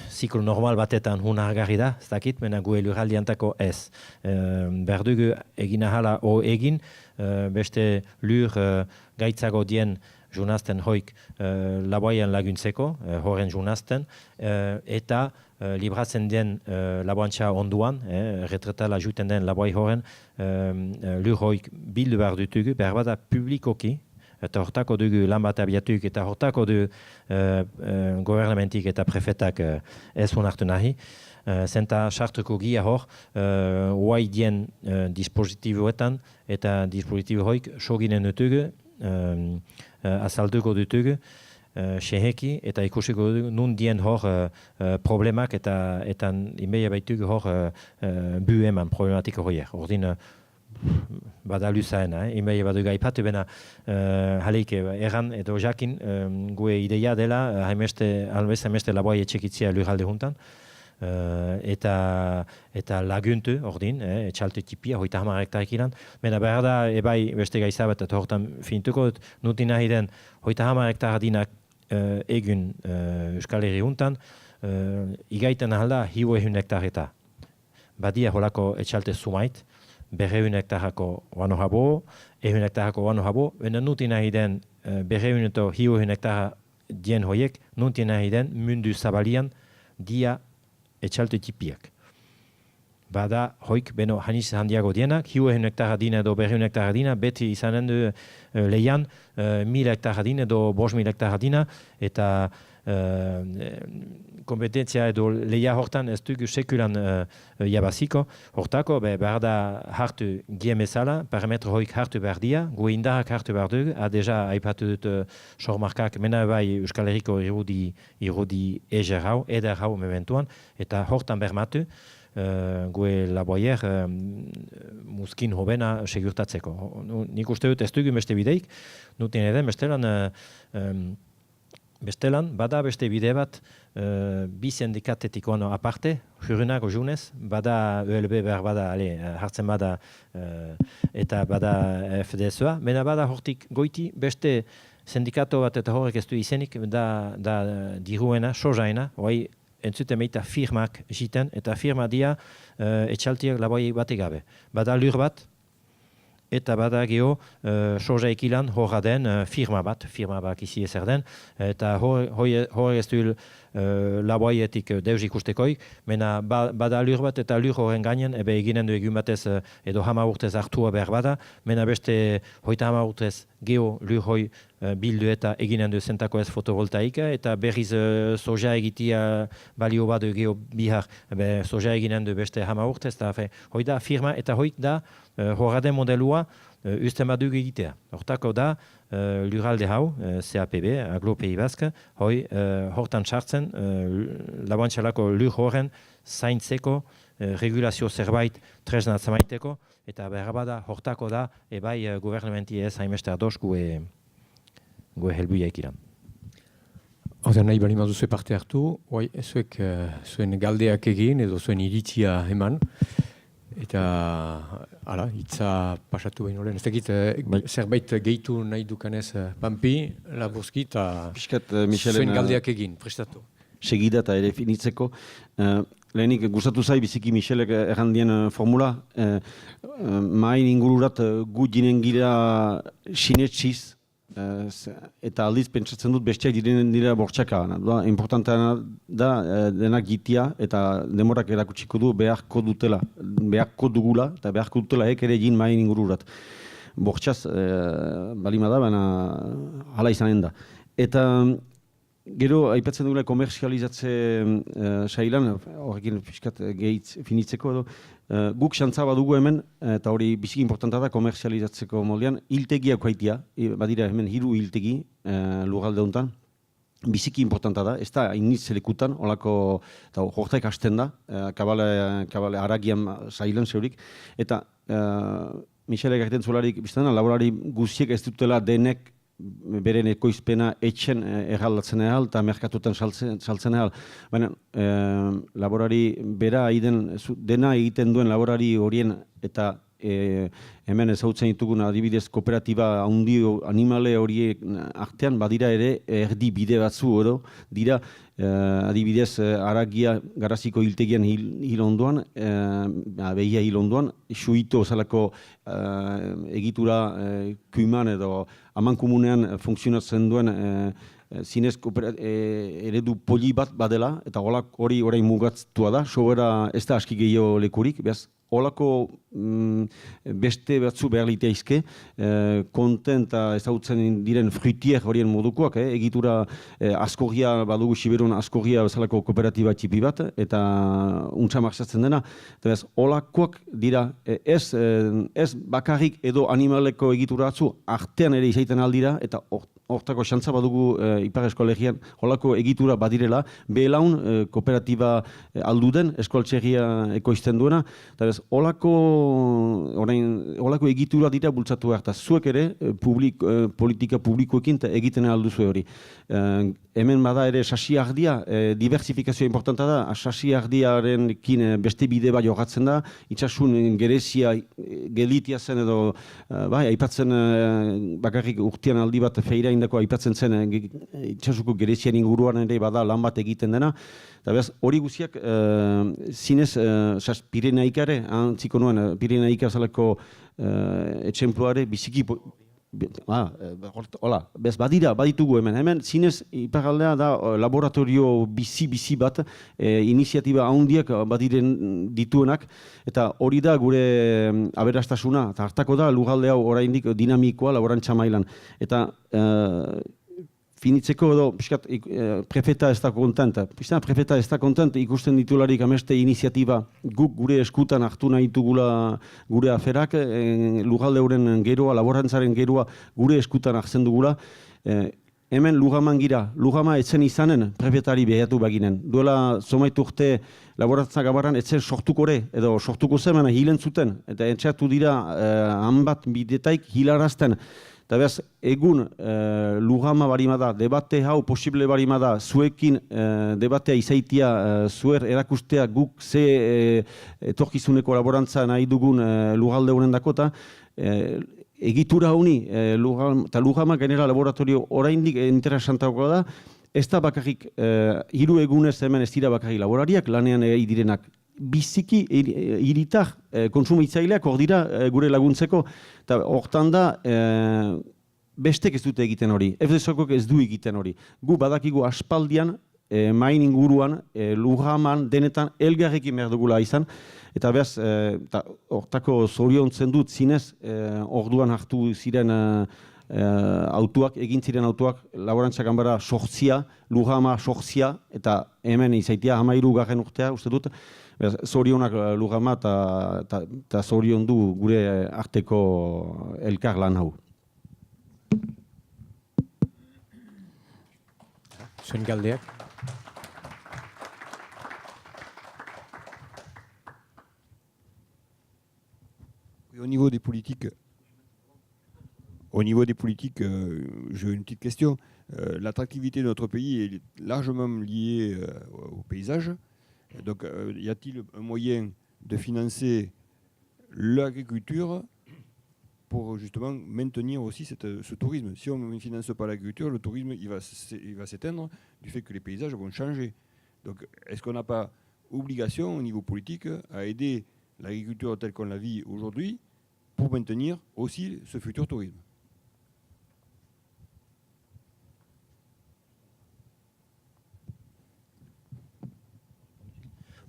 ziklo normal batetan hunargarri da, ez dakit, mena gu lurraldiantako ez. Behar dugu egin ahala o egin, beste lur gaitzago dien junazten hoik laboaian laguntzeko, horren junazten, eta libratzen den laboantxa onduan, retretala juten den laboai horren, lur hoik bildu behar dutugu, behar bada publikoki, eta hortako dugu lan bat abiatuk, eta hortako du gobernamentik eta prefetak ez honartu nahi. Zenta sartuko gia hor, huai dien dispositiboetan, eta dispositibo hoik soginen dutugu, azalduko dutugu, seheki, eta ikusiko dugu nun dien hor problemak, eta inbeia baitugu hor bu eman problematik horiek. Ordin, bada luzaena, inbeia badugu aipatu bena haleik erran edo jakin gue ideia dela hainbeste laboai etxekitzia lurralde juntan, eta laguntu, ordin, etxalte tipia, 30 hektarik ilan. Mena behar da, ebai beste gaizabat, eta hortan fintuko dut, nutin nahi den 30 hektar dinak egun Euskal Herri juntan, igaiten ahalda 100 hektar eta. Badia holako etxalte sumait, 200 hektarako wano habo, 100 hektarako wano habo, bena nutin nahi den 200 eta 100 hektar dien hoiek, nutin nahi den mundu zabalian dia etxalte tipiak. Bada hoik beno haniz handiago dienak, 100 hektara dina edo 200 hektara dina, beti izanen du lehian 1000 hektara dina edo 5000 hektara dina, eta kompetentzia edo lehia hortan ez dugu sekulan jabaziko. Hortako behar da hartu giemezala, parametro hoik hartu behar dia, gu indarrak hartu behar dugu, deja aipatu dut sormarkak mena bai Euskal Herriko irudi eger hau, eder hau mementuan, eta hortan bermatu, gue laboier muskin hobena segurtatzeko. Nik uste dut ez dugu beste bideik, nutin eden bestelan, bada beste bide bat bi sindikatetik aparte, jurunago junez, bada ÖLB behar bada, hartzen bada eta bada FDSOa, mena bada hortik goiti beste sindikato bat eta horrek ez du izenik, da diruena, sojaena, hoi entzuten meita firmak jiten, eta firma dia etxaltiak laboi bate gabe. Bada lur bat, eta bada geho soja ekilan horra den firma bat izi ezer den, eta hori ez du laboietik deus ikustekoik, mena bada lur bat eta lur horren gainen, ebe eginen du egun batez edo 10 urtez hartua behar bada, mena beste 30 urtez geho lur hoi bildu eta eginen du zentako ez fotovoltaika, eta berriz soja egitia balio bat geho bihar, soja eginen du beste 10 urtez, eta hoi da firma eta hoi da horra den modelua usten bat dugu egitea. Hortako da lurralde hau, CAPB, Aglo Pays Basque, hortan txartzen laboantxalako lur horren zaintzeko, regulazio zerbait tresna zamaiteko, eta behar bada hortako da, ebai gubernamenti ez hainbeste ados gue helbuiak iran. Horten nahi bali maduzu parte hartu, zuek zuen galdeak egin edo zuen iritzia eman. Eta, hala, hitza pasatu behin olen. Ez dakit, zerbait gehitu nahi dukanez Pampi, Laborski, eta zuen galdeak egin, prestatu. Segida eta ere finitzeko. Lehenik, gustatu zai biziki Michelek errandien formula. Main ingururat gu jinen gira sinetxiz, eta aldiz pentsatzen dut besteak direnen dira bortxaka. Importanteana da denak gitia eta demorak erakutsiko du beharko dugula eta beharko dutela ere jin main ingururat. Bortxaz balima da, baina hala izanen da. Eta gero, aipatzen dugula komerzializatze sailan, horrekin fiskat gehitz finitzeko edo, guk xantza badugu hemen, eta hori biziki importanta da komerzializatzeko moldean, hiltegiak haitia, badira hemen 3 hiltegi lurralde honetan, biziki importanta da, ez da iniz zelekutan, holako, eta horretaik hasten da, kabale haragian sailan zeurik, eta Michelek egiten zularik, biztana, laborari guziek ez dutela denek beren ekoizpena etxen erraldatzen ehal eta merkatutan saltzen ehal. Baina laborari bera dena egiten duen laborari horien eta hemen ezagutzen ditugun adibidez kooperatiba handi animale horiek artean badira ere erdi bide batzu oro dira adibidez haragia garaziko hiltegian hil ondoan, behia hil ondoan, suito osalako egitura kuiman edo amankomunean funtzionatzen duen zinez eredu poli bat badela, eta hori orain mugatua da, sobera ez da aski gehiago lekurik, behaz, holako beste batzu behar liteizke, konten eta ezagutzen diren frutier horien modukoak, egitura askorria badugu Siberun askorria bezalako kooperatiba txipi bat, eta untsa marxatzen dena, eta behaz, holakoak dira ez bakarrik edo animaleko egitura batzu, artean ere izaiten aldira, eta hortako xantza badugu Ipar Eskolegian holako egitura badirela, behelaun kooperatiba alduden eskualtxegia ekoizten duena, eta ez, holako egitura dira bultzatu behar, eta zuek ere politika publikoekin egiten alduzu hori. Hemen bada ere sasiardia, diversifikazioa importanta da, sasiardiarekin beste bide bai jogatzen da, itxasun gerezia gelitia zen edo, aipatzen bakarrik urtean aldi bat feira indako aipatzen zen itxasuko gerezian inguruan ere bada lan bat egiten dena, eta behaz hori guziak zinez Pirenaika ere, antziko nuen Pirenaika zalako etxempluare biziki hola, bez baditugu hemen zinez iparaldea da laboratorio bizi bat, iniziatiba handiak badiren dituenak, eta hori da gure aberastasuna, eta hartako da lurralde hau oraindik dinamikoa laborantza mailan. Eta finitzeko edo, piskat, prefeta ez da kontent. Prefeta ez da kontent ikusten ditularik ameste iniziatiba guk gure eskutan hartu nahi dugula gure aferak, lurralde horren geroa, laborantzaren geroa gure eskutan hartzen dugula. Hemen lugaman gira, lugama etzen izanen prefetari behatu baginen. Duela zomaitu urte laborantza gabaran etzen sortukore, edo sortuko zen, hilen zuten, eta etxeatu dira hanbat bidetaik hilarazten. Eta behaz, egun lugama barimada, debate hau posible barimada, zuekin debatea izaitia, zuer erakustea guk ze etorkizuneko laborantza nahi dugun lugalde honen dakota, egitura honi, eta lugama genera laboratorio oraindik interesantagoa da, ez da bakarrik, 3 egunez hemen ez dira bakarrik laborariak, lanean egin direnak, biziki hiritar kontsumitzaileak hor dira gure laguntzeko, eta hortan da bestek ez dute egiten hori, FDSokok ez du egiten hori. Gu badakigu aspaldian, main inguruan, lugaman, denetan, elgarrekin behar dugula izan, eta behaz, hortako zoriontzen dut zinez, orduan hartu ziren autuak, egin ziren autuak, laborantza ganbara sortzia, lugama sortzia, eta hemen izaitia 13. urtea, uste dut, zorionak lugama eta zorion du gure arteko elkar lan hau. Zuen galdeak? Au niveau des politiques, j'ai une petite question. L'attractivité de notre pays est largement liée au paysage. Donc, y a-t-il un moyen de financer l'agriculture pour justement maintenir aussi ce tourisme. Si on ne finance pas l'agriculture, le tourisme il va s'éteindre du fait que les paysages vont changer. Donc est-ce qu'on n'a pas obligation au niveau politique à aider l'agriculture telle qu'on la vit aujourd'hui pour maintenir aussi ce futur tourisme?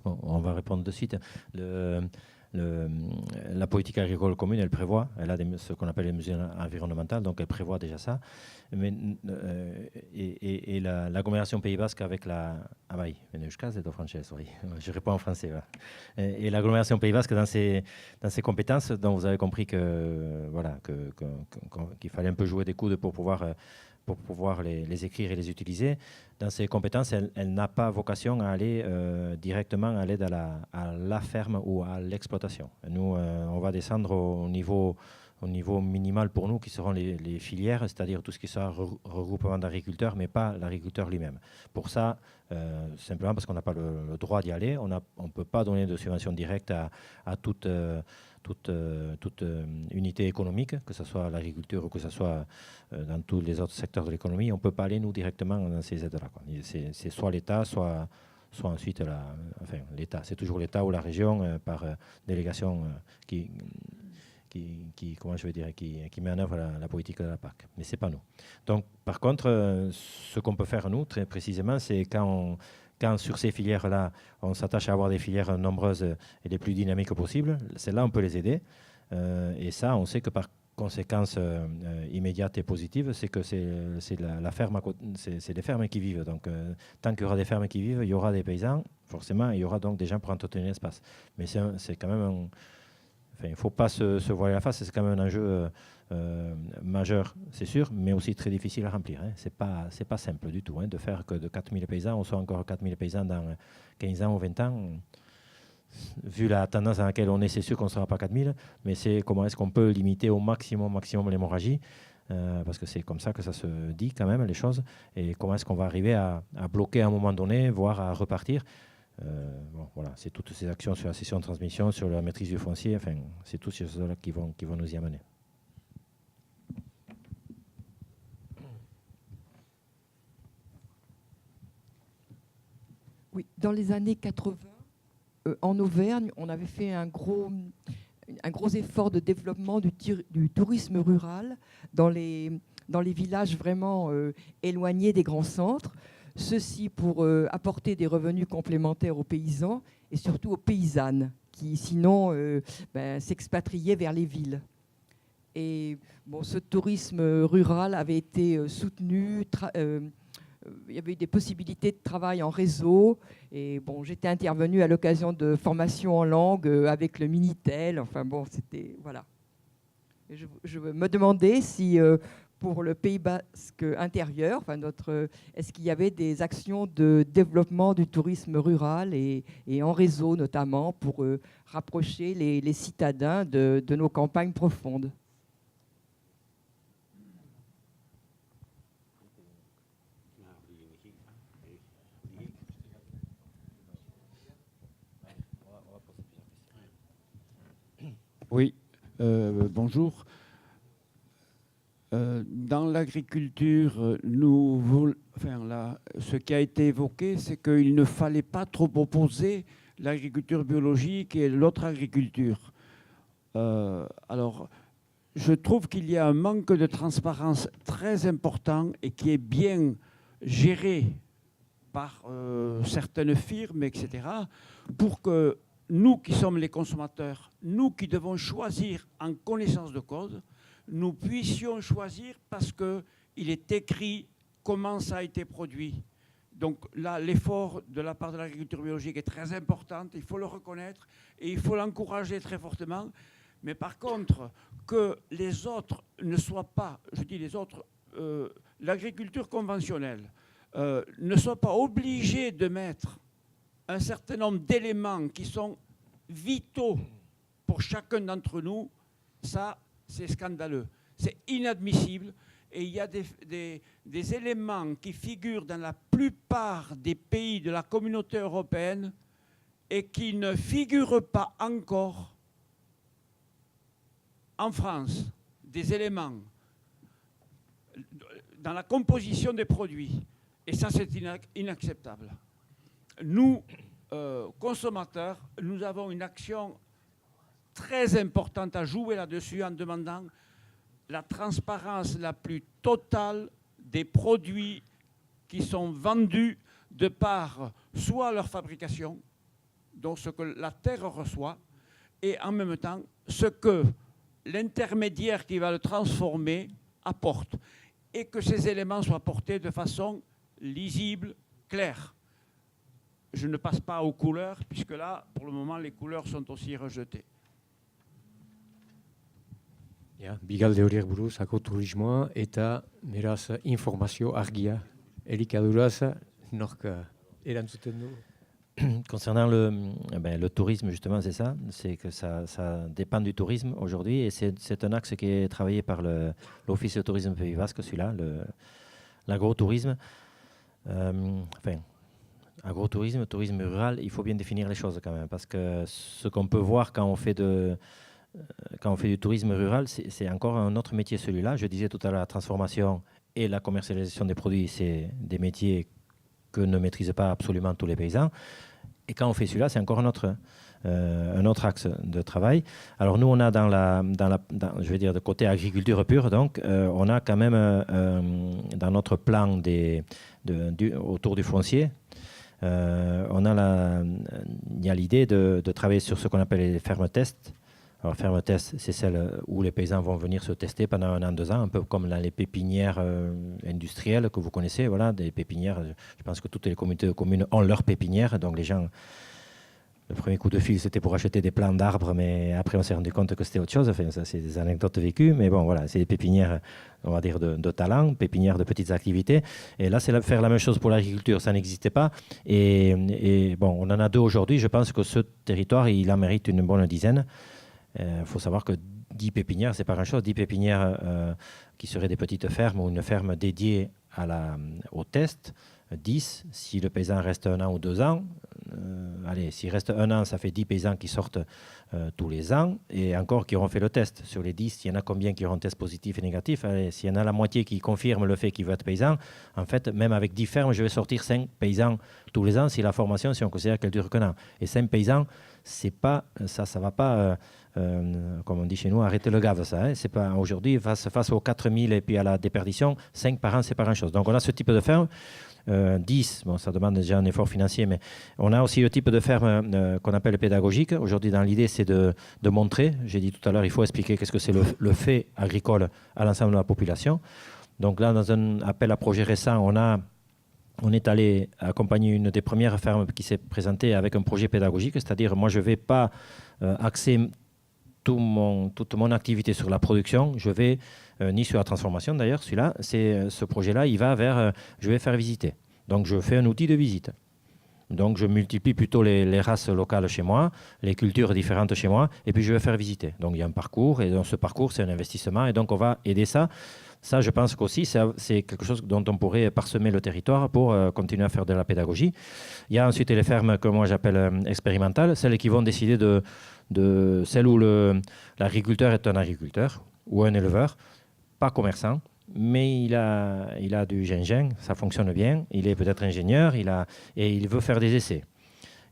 Bon, on va répondre de suite. La politique agricole commune, elle prévoit, elle a ce qu'on appelle les mesures environnementales, donc elle prévoit déjà ça. Mais, et l'agglomération Pays Basque avec la... Ah bah, je réponds en français. Voilà. Et l'agglomération Pays Basque dans ses compétences, dont vous avez compris qu'il fallait un peu jouer des coudes pour pouvoir les écrire et les utiliser. Dans ses compétences, elle n'a pas vocation à aller directement à l'aide à la ferme ou à l'exploitation. Nous, on va descendre au niveau minimal pour nous, qui seront les filières, c'est-à-dire tout ce qui sera regroupement d'agriculteurs, mais pas l'agriculteur lui-même. Pour ça, simplement parce qu'on n'a pas le droit d'y aller, on ne peut pas donner de subventions directes à toute unité économique, que ce soit l'agriculture ou que ce soit dans tous les autres secteurs de l'économie. On ne peut pas aller, nous, directement dans ces aides-là. C'est soit l'État, soit ensuite l'État. C'est toujours l'État ou la région par délégation qui met en œuvre la politique de la PAC. Mais ce n'est pas nous. Donc, par contre, ce qu'on peut faire, nous, très précisément, c'est quand sur ces filières-là, on s'attache à avoir des filières nombreuses et les plus dynamiques possibles, celles-là, on peut les aider. Et ça, on sait que par conséquence immédiate et positive, c'est que c'est la ferme, c'est les fermes qui vivent. Donc, tant qu'il y aura des fermes qui vivent, il y aura des paysans. Forcément, il y aura donc des gens pour entretenir l'espace. Mais c'est quand même il ne faut pas se voiler la face, c'est quand même un enjeu majeur, c'est sûr, mais aussi très difficile à remplir. Hein. Ce n'est pas simple du tout de faire que de 4000 paysans, on soit encore 4000 paysans dans 15 ans ou 20 ans. Vu la tendance dans laquelle on est, c'est sûr qu'on ne sera pas 4000, mais c'est comment est-ce qu'on peut limiter au maximum l'hémorragie, parce que c'est comme ça que ça se dit quand même, les choses, et comment est-ce qu'on va arriver à bloquer à un moment donné, voire à repartir. Voilà, c'est toutes ces actions sur la cession de transmission, sur la maîtrise du foncier, enfin, c'est toutes ces choses-là qui vont nous y amener. Oui, dans les années 80, en Auvergne, on avait fait un gros effort de développement du tourisme rural dans les villages vraiment éloignés des grands centres. Ceci pour apporter des revenus complémentaires aux paysans et surtout aux paysannes qui, sinon, s'expatriaient vers les villes. Et bon, ce tourisme rural avait été soutenu. Il y avait eu des possibilités de travail en réseau. Et bon, j'étais intervenue à l'occasion de formations en langue avec le Minitel. Enfin bon, c'était... Voilà. Je me demandais si... pour le Pays Basque intérieur, est-ce qu'il y avait des actions de développement du tourisme rural et en réseau notamment pour rapprocher les citadins de nos campagnes profondes? Oui, bonjour. Dans l'agriculture, ce qui a été évoqué, c'est qu'il ne fallait pas trop opposer l'agriculture biologique et l'autre agriculture. Alors, je trouve qu'il y a un manque de transparence très important et qui est bien géré par certaines firmes, etc., pour que nous qui sommes les consommateurs, nous qui devons choisir en connaissance de cause, nous puissions choisir parce qu'il est écrit comment ça a été produit. Donc là, l'effort de la part de l'agriculture biologique est très important, il faut le reconnaître et il faut l'encourager très fortement. Mais par contre, que les autres ne soient pas, je dis les autres, l'agriculture conventionnelle, ne soit pas obligée de mettre un certain nombre d'éléments qui sont vitaux pour chacun d'entre nous, ça, c'est scandaleux, c'est inadmissible et il y a des éléments qui figurent dans la plupart des pays de la communauté européenne et qui ne figurent pas encore en France des éléments dans la composition des produits, et ça c'est inacceptable. Nous, consommateurs, nous avons une action très importante à jouer là-dessus en demandant la transparence la plus totale des produits qui sont vendus de par soit leur fabrication, donc ce que la terre reçoit, et en même temps ce que l'intermédiaire qui va le transformer apporte, et que ces éléments soient portés de façon lisible, claire. Je ne passe pas aux couleurs, puisque là, pour le moment, les couleurs sont aussi rejetées. Ja, bigalde horiek buruz, agroturismoa eta beraz informazio argia. Elikaduraz, nork erantzuten du? Concernant le tourisme, justement, c'est ça. C'est que ça dépend du tourisme aujourd'hui. Et c'est un axe qui est travaillé par l'Office de tourisme Pays Basque, celui-là, l'agrotourisme. Agrotourisme, tourisme rural, il faut bien définir les choses quand même. Parce que ce qu'on peut voir quand on fait du tourisme rural, c'est encore un autre métier, celui-là. Je disais tout à l'heure, la transformation et la commercialisation des produits, c'est des métiers que ne maîtrisent pas absolument tous les paysans. Et quand on fait celui-là, c'est encore un autre axe de travail. Alors nous, on a je vais dire, de côté agriculture pure, donc on a quand même dans notre plan autour du foncier, il y a l'idée de travailler sur ce qu'on appelle les fermes tests. Alors, ferme test, c'est celle où les paysans vont venir se tester pendant 1 an, 2 ans, un peu comme dans les pépinières industrielles que vous connaissez. Voilà, des pépinières. Je pense que toutes les communautés de communes ont leurs pépinières. Donc, les gens, le premier coup de fil, c'était pour acheter des plants d'arbres, mais après, on s'est rendu compte que c'était autre chose. Enfin, ça, c'est des anecdotes vécues. Mais bon, voilà, c'est des pépinières, on va dire, de talent, pépinières de petites activités. Et là, c'est faire la même chose pour l'agriculture. Ça n'existait pas. Et bon, on en a 2 aujourd'hui. Je pense que ce territoire, il en mérite une bonne dizaine. Il faut savoir que 10 pépinières, c'est pas grand-chose. 10 pépinières qui seraient des petites fermes ou une ferme dédiée au test. 10, si le paysan reste 1 an ou 2 ans. Allez, s'il reste 1 an, ça fait 10 paysans qui sortent tous les ans et encore qui auront fait le test. Sur les 10, il y en a combien qui auront un test positif et négatif? Allez, s'il y en a la moitié qui confirme le fait qu'il veut être paysan, en fait, même avec 10 fermes, je vais sortir 5 paysans tous les ans si la formation, si on considère qu'elle dure qu'un an. Et 5 paysans, c'est pas, ça va pas, comme on dit chez nous, arrêter le gave, ça. Hein. C'est pas aujourd'hui, face aux 4000 et puis à la déperdition, 5 par an, c'est pas grand-chose. Donc on a ce type de ferme. 10, bon, ça demande déjà un effort financier, mais on a aussi le type de ferme qu'on appelle pédagogique. Aujourd'hui, dans l'idée, c'est de montrer, j'ai dit tout à l'heure, il faut expliquer qu'est-ce que c'est le fait agricole à l'ensemble de la population. Donc là, dans un appel à projet récent, on est allé accompagner une des premières fermes qui s'est présentée avec un projet pédagogique, c'est-à-dire moi, je ne vais pas axer toute mon activité sur la production, je vais ni sur la transformation d'ailleurs, ce projet-là, il va vers, je vais faire visiter. Donc je fais un outil de visite. Donc je multiplie plutôt les races locales chez moi, les cultures différentes chez moi, et puis je vais faire visiter. Donc il y a un parcours, et dans ce parcours, c'est un investissement, et donc on va aider ça. Ça, je pense qu'aussi, c'est quelque chose dont on pourrait parsemer le territoire pour continuer à faire de la pédagogie. Il y a ensuite les fermes que moi j'appelle expérimentales, celles qui vont décider de celle où l'agriculteur est un agriculteur ou un éleveur, pas commerçant, mais il a du gingembre, ça fonctionne bien, il est peut-être ingénieur, et il veut faire des essais.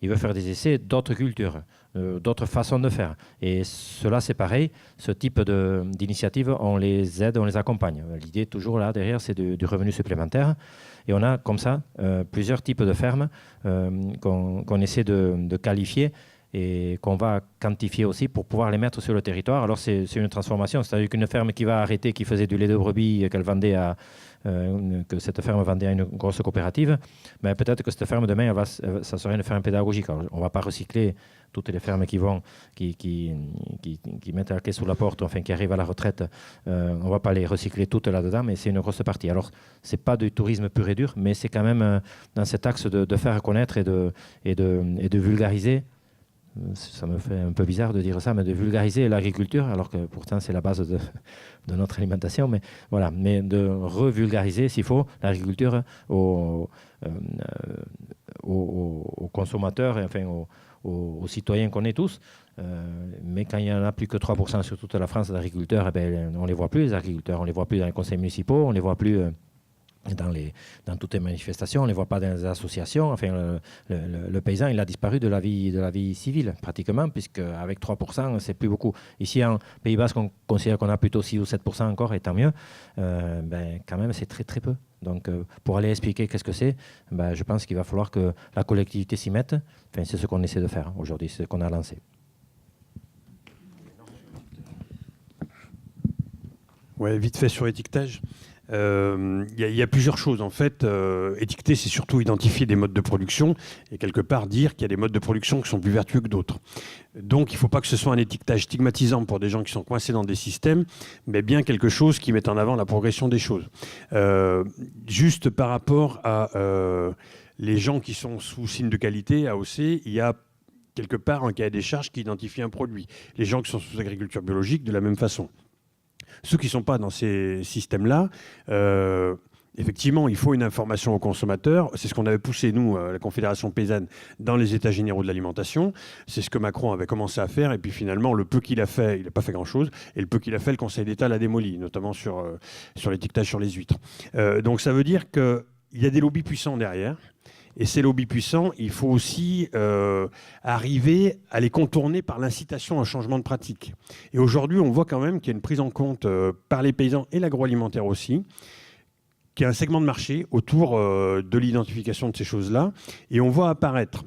Il veut faire des essais d'autres cultures, d'autres façons de faire. Et cela, c'est pareil, ce type d'initiative, on les aide, on les accompagne. L'idée, toujours là, derrière, c'est du revenu supplémentaire. Et on a, comme ça, plusieurs types de fermes qu'on essaie de qualifier et qu'on va quantifier aussi pour pouvoir les mettre sur le territoire. Alors, c'est une transformation, c'est-à-dire qu'une ferme qui va arrêter, qui faisait du lait de brebis, que cette ferme vendait à une grosse coopérative, mais peut-être que cette ferme demain, ça serait une ferme pédagogique. Alors, on ne va pas recycler toutes les fermes qui mettent la clé sous la porte, enfin qui arrivent à la retraite. On ne va pas les recycler toutes là-dedans, mais c'est une grosse partie. Alors, ce n'est pas du tourisme pur et dur, mais c'est quand même dans cet axe de faire connaître et de vulgariser. Ça me fait un peu bizarre de dire ça, mais de vulgariser l'agriculture, alors que pourtant c'est la base de notre alimentation, mais voilà, mais de revulgariser, s'il faut, l'agriculture aux consommateurs, enfin aux citoyens qu'on est tous. Mais quand il n'y en a plus que 3% sur toute la France d'agriculteurs, on ne les voit plus, les agriculteurs. On ne les voit plus dans les conseils municipaux, on ne les voit plus dans toutes les manifestations, on ne les voit pas dans les associations. Enfin, le paysan, il a disparu de la vie civile, pratiquement, puisque avec 3%, c'est plus beaucoup. Ici, en Pays Basque, on considère qu'on a plutôt 6 ou 7% encore, et tant mieux. Quand même, c'est très, très peu. Donc, pour aller expliquer qu'est-ce que c'est, je pense qu'il va falloir que la collectivité s'y mette. Enfin, c'est ce qu'on essaie de faire aujourd'hui, c'est ce qu'on a lancé. Ouais, vite fait sur l'étiquetage. Il y a plusieurs choses. En fait, étiqueter, c'est surtout identifier des modes de production et quelque part dire qu'il y a des modes de production qui sont plus vertueux que d'autres. Donc, il ne faut pas que ce soit un étiquetage stigmatisant pour des gens qui sont coincés dans des systèmes, mais bien quelque chose qui mette en avant la progression des choses. Juste par rapport à les gens qui sont sous signe de qualité, AOC, il y a quelque part un cahier des charges qui identifie un produit. Les gens qui sont sous agriculture biologique, de la même façon. Ceux qui ne sont pas dans ces systèmes-là, effectivement, il faut une information aux consommateurs. C'est ce qu'on avait poussé, nous, la Confédération paysanne, dans les États généraux de l'alimentation. C'est ce que Macron avait commencé à faire. Et puis finalement, le peu qu'il a fait, il n'a pas fait grand-chose. Et le peu qu'il a fait, le Conseil d'État l'a démoli, notamment sur l'étiquetage sur les huîtres. Donc ça veut dire qu'il y a des lobbies puissants derrière. Et ces lobbies puissants, il faut aussi arriver à les contourner par l'incitation à un changement de pratique. Et aujourd'hui, on voit quand même qu'il y a une prise en compte par les paysans et l'agroalimentaire aussi, qu'il y a un segment de marché autour de l'identification de ces choses-là. Et on voit apparaître,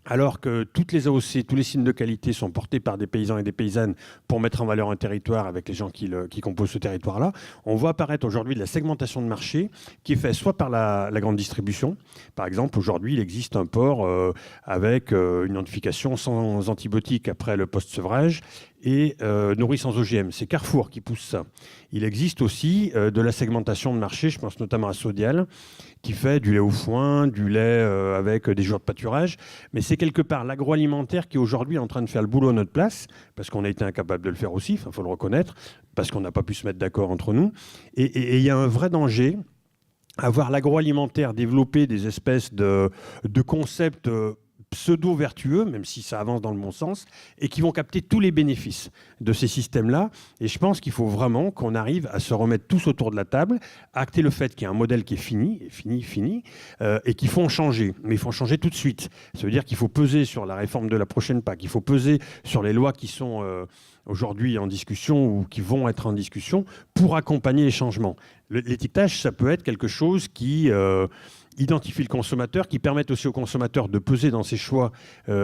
alors que toutes les AOC, tous les signes de qualité sont portés par des paysans et des paysannes pour mettre en valeur un territoire avec les gens qui composent ce territoire-là, on voit apparaître aujourd'hui de la segmentation de marché qui est faite soit par la grande distribution. Par exemple, aujourd'hui, il existe un porc avec une identification sans antibiotiques après le post-sevrage et nourri sans OGM. C'est Carrefour qui pousse ça. Il existe aussi de la segmentation de marché, je pense notamment à Sodial, qui fait du lait au foin, du lait avec des jours de pâturage. Mais c'est quelque part l'agroalimentaire qui aujourd'hui est en train de faire le boulot à notre place, parce qu'on a été incapable de le faire aussi, il faut le reconnaître, parce qu'on n'a pas pu se mettre d'accord entre nous. Et il y a un vrai danger à voir l'agroalimentaire développer des espèces de concepts pseudo-vertueux, même si ça avance dans le bon sens, et qui vont capter tous les bénéfices de ces systèmes-là. Et je pense qu'il faut vraiment qu'on arrive à se remettre tous autour de la table, acter le fait qu'il y a un modèle qui est fini, et qu'il faut en changer. Mais il faut en changer tout de suite. Ça veut dire qu'il faut peser sur la réforme de la prochaine PAC, il faut peser sur les lois qui sont aujourd'hui en discussion ou qui vont être en discussion pour accompagner les changements. L'étiquetage, ça peut être quelque chose qui identifie le consommateur, qui permette aussi au consommateur de peser dans ses choix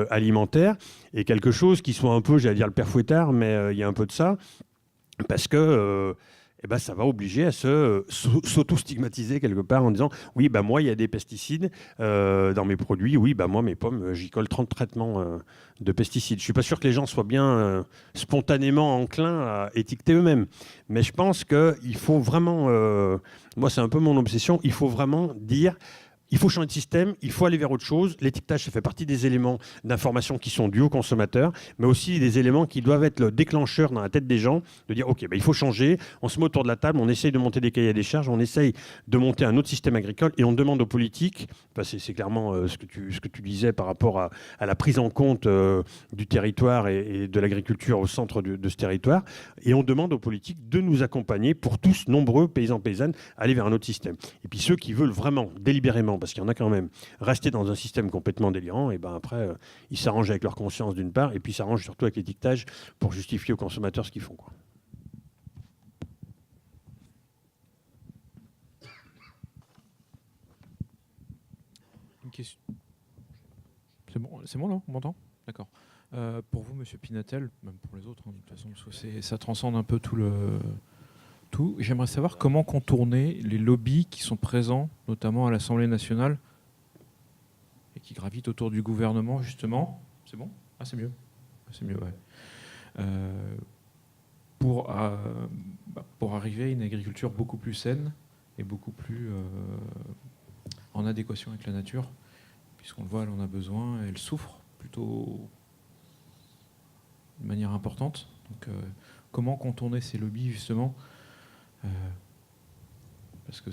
alimentaires, et quelque chose qui soit un peu, j'allais dire le père Fouettard, mais il y a un peu de ça, parce que ça va obliger à s'auto-stigmatiser quelque part en disant « Oui, moi, il y a des pesticides dans mes produits. Oui, moi, mes pommes, j'y colle 30 traitements de pesticides. » Je ne suis pas sûr que les gens soient bien spontanément enclins à étiqueter eux-mêmes. Mais je pense qu'il faut vraiment... moi, c'est un peu mon obsession. Il faut vraiment dire... Il faut changer de système, il faut aller vers autre chose. L'étiquetage, ça fait partie des éléments d'information qui sont dus aux consommateurs, mais aussi des éléments qui doivent être le déclencheur dans la tête des gens, de dire, OK, il faut changer, on se met autour de la table, on essaye de monter des cahiers des charges, on essaye de monter un autre système agricole, et on demande aux politiques, c'est clairement ce que tu disais par rapport à la prise en compte du territoire et de l'agriculture au centre de ce territoire, et on demande aux politiques de nous accompagner pour tous, nombreux paysans, paysannes, aller vers un autre système. Et puis ceux qui veulent vraiment, délibérément, parce qu'il y en a quand même, rester dans un système complètement délirant, et après, ils s'arrangent avec leur conscience d'une part, et puis ils s'arrangent surtout avec l'étiquetage pour justifier aux consommateurs ce qu'ils font, quoi. Une question. C'est bon là, on m'entend? D'accord. Pour vous, Monsieur Pinatel, même pour les autres, de toute façon, parce que ça transcende un peu tout. J'aimerais savoir comment contourner les lobbies qui sont présents, notamment à l'Assemblée nationale, et qui gravitent autour du gouvernement, justement. C'est bon? Ah, c'est mieux. C'est mieux, ouais. Pour arriver à une agriculture beaucoup plus saine et beaucoup plus en adéquation avec la nature, puisqu'on le voit, elle en a besoin, elle souffre plutôt de manière importante. Donc, comment contourner ces lobbies, justement? Parce que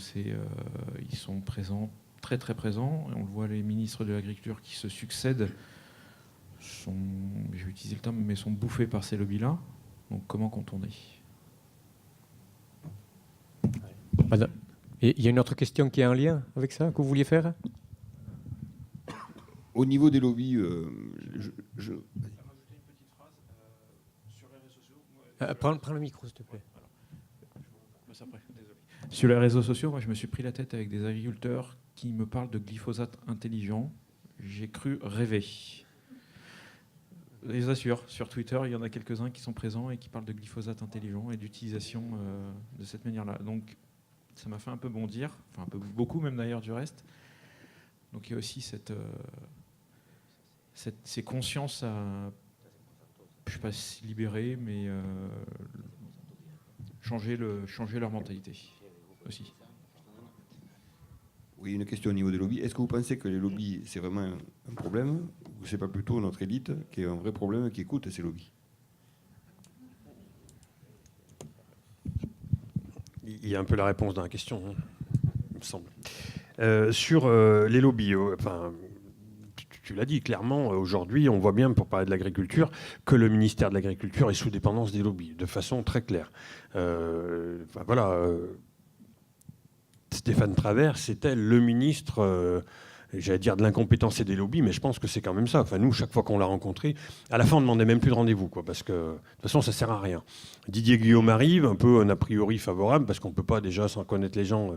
ils sont présents, très très présents, et on le voit, les ministres de l'Agriculture qui se succèdent je vais utiliser le terme, mais sont bouffés par ces lobbies-là. Donc comment contourner? Voilà. Et il y a une autre question qui est en lien avec ça, que vous vouliez faire? Au niveau des lobbies, Prends le micro, s'il te plaît. Sur les réseaux sociaux, moi, je me suis pris la tête avec des agriculteurs qui me parlent de glyphosate intelligent. J'ai cru rêver. Je les assure, sur Twitter, il y en a quelques-uns qui sont présents et qui parlent de glyphosate intelligent et d'utilisation de cette manière-là. Donc, ça m'a fait un peu bondir, enfin un peu beaucoup même d'ailleurs du reste. Donc, il y a aussi ces consciences à, je ne sais pas si libérer, mais changer leur mentalité aussi. oui, une question au niveau des lobbies. Est-ce que vous pensez que les lobbies, c'est vraiment un problème, ou c'est pas plutôt notre élite qui est un vrai problème, qui écoute ces lobbies? Il y a un peu la réponse dans la question, hein, il me semble. Sur les lobbies, tu l'as dit clairement, aujourd'hui, on voit bien, pour parler de l'agriculture, que le ministère de l'Agriculture est sous dépendance des lobbies, de façon très claire. Stéphane Travers, c'était le ministre, j'allais dire de l'incompétence et des lobbies, mais je pense que c'est quand même ça. Enfin, nous, chaque fois qu'on l'a rencontré, à la fin, on ne demandait même plus de rendez-vous, quoi, parce que de toute façon, ça ne sert à rien. Didier Guillaume arrive, un peu un a priori favorable, parce qu'on ne peut pas déjà, sans connaître les gens,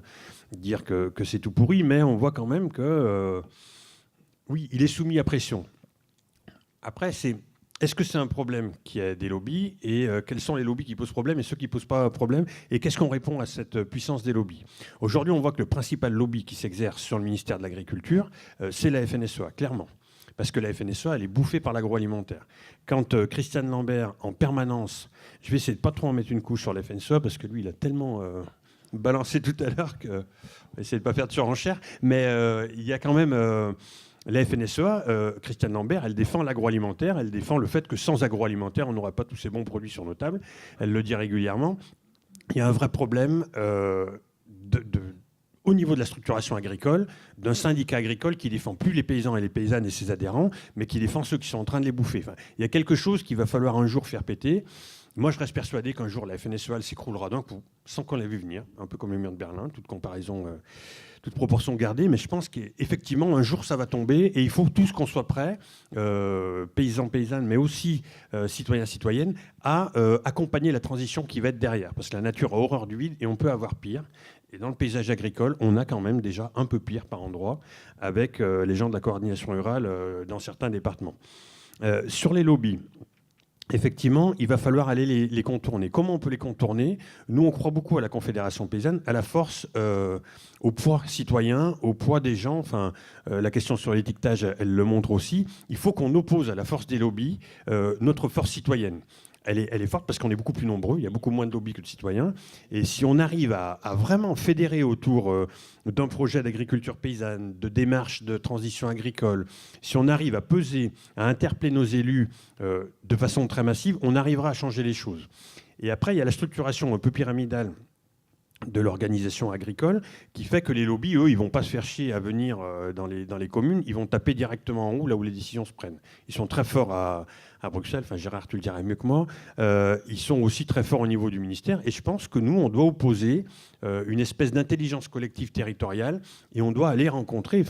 dire que c'est tout pourri, mais on voit quand même que, oui, il est soumis à pression. Après, est-ce que c'est un problème qu'il y a des lobbies, et quels sont les lobbies qui posent problème et ceux qui ne posent pas problème, et qu'est-ce qu'on répond à cette puissance des lobbies? Aujourd'hui, on voit que le principal lobby qui s'exerce sur le ministère de l'Agriculture, c'est la FNSEA, clairement. Parce que la FNSEA, elle est bouffée par l'agroalimentaire. Quand Christiane Lambert, en permanence, je vais essayer de ne pas trop en mettre une couche sur la FNSEA, parce que lui, il a tellement balancé tout à l'heure qu'on va essayer de ne pas faire de surenchère, mais il y a quand même... la FNSEA, Christiane Lambert, elle défend l'agroalimentaire, elle défend le fait que sans agroalimentaire, on n'aurait pas tous ces bons produits sur nos tables. Elle le dit régulièrement. Il y a un vrai problème au niveau de la structuration agricole, d'un syndicat agricole qui défend plus les paysans et les paysannes et ses adhérents, mais qui défend ceux qui sont en train de les bouffer. Enfin, il y a quelque chose qu'il va falloir un jour faire péter. Moi, je reste persuadé qu'un jour, la FNSEA elle s'écroulera d'un coup, sans qu'on l'ait vu venir, un peu comme le mur de Berlin, toute comparaison, toute proportion gardée. Mais je pense qu'effectivement, un jour, ça va tomber et il faut tous qu'on soit prêts, paysans, paysannes, mais aussi citoyens, citoyennes, à accompagner la transition qui va être derrière. Parce que la nature a horreur du vide et on peut avoir pire. Et dans le paysage agricole, on a quand même déjà un peu pire par endroit avec les gens de la coordination rurale dans certains départements. Sur les lobbies, effectivement, il va falloir aller les contourner. Comment on peut les contourner? Nous, on croit beaucoup à la Confédération paysanne, à la force, au poids citoyen, au poids des gens. Enfin, la question sur l'étiquetage, elle le montre aussi. Il faut qu'on oppose à la force des lobbies notre force citoyenne. Elle est forte parce qu'on est beaucoup plus nombreux, il y a beaucoup moins de lobbies que de citoyens. Et si on arrive à vraiment fédérer autour d'un projet d'agriculture paysanne, de démarche de transition agricole, si on arrive à peser, à interpeller nos élus de façon très massive, on arrivera à changer les choses. Et après, il y a la structuration un peu pyramidale de l'organisation agricole qui fait que les lobbies, eux, ils ne vont pas se faire chier à venir dans les communes, ils vont taper directement en haut, là où les décisions se prennent. Ils sont très forts à Bruxelles, enfin Gérard, tu le dirais mieux que moi, ils sont aussi très forts au niveau du ministère, et je pense que nous, on doit opposer une espèce d'intelligence collective territoriale, et on doit aller rencontrer,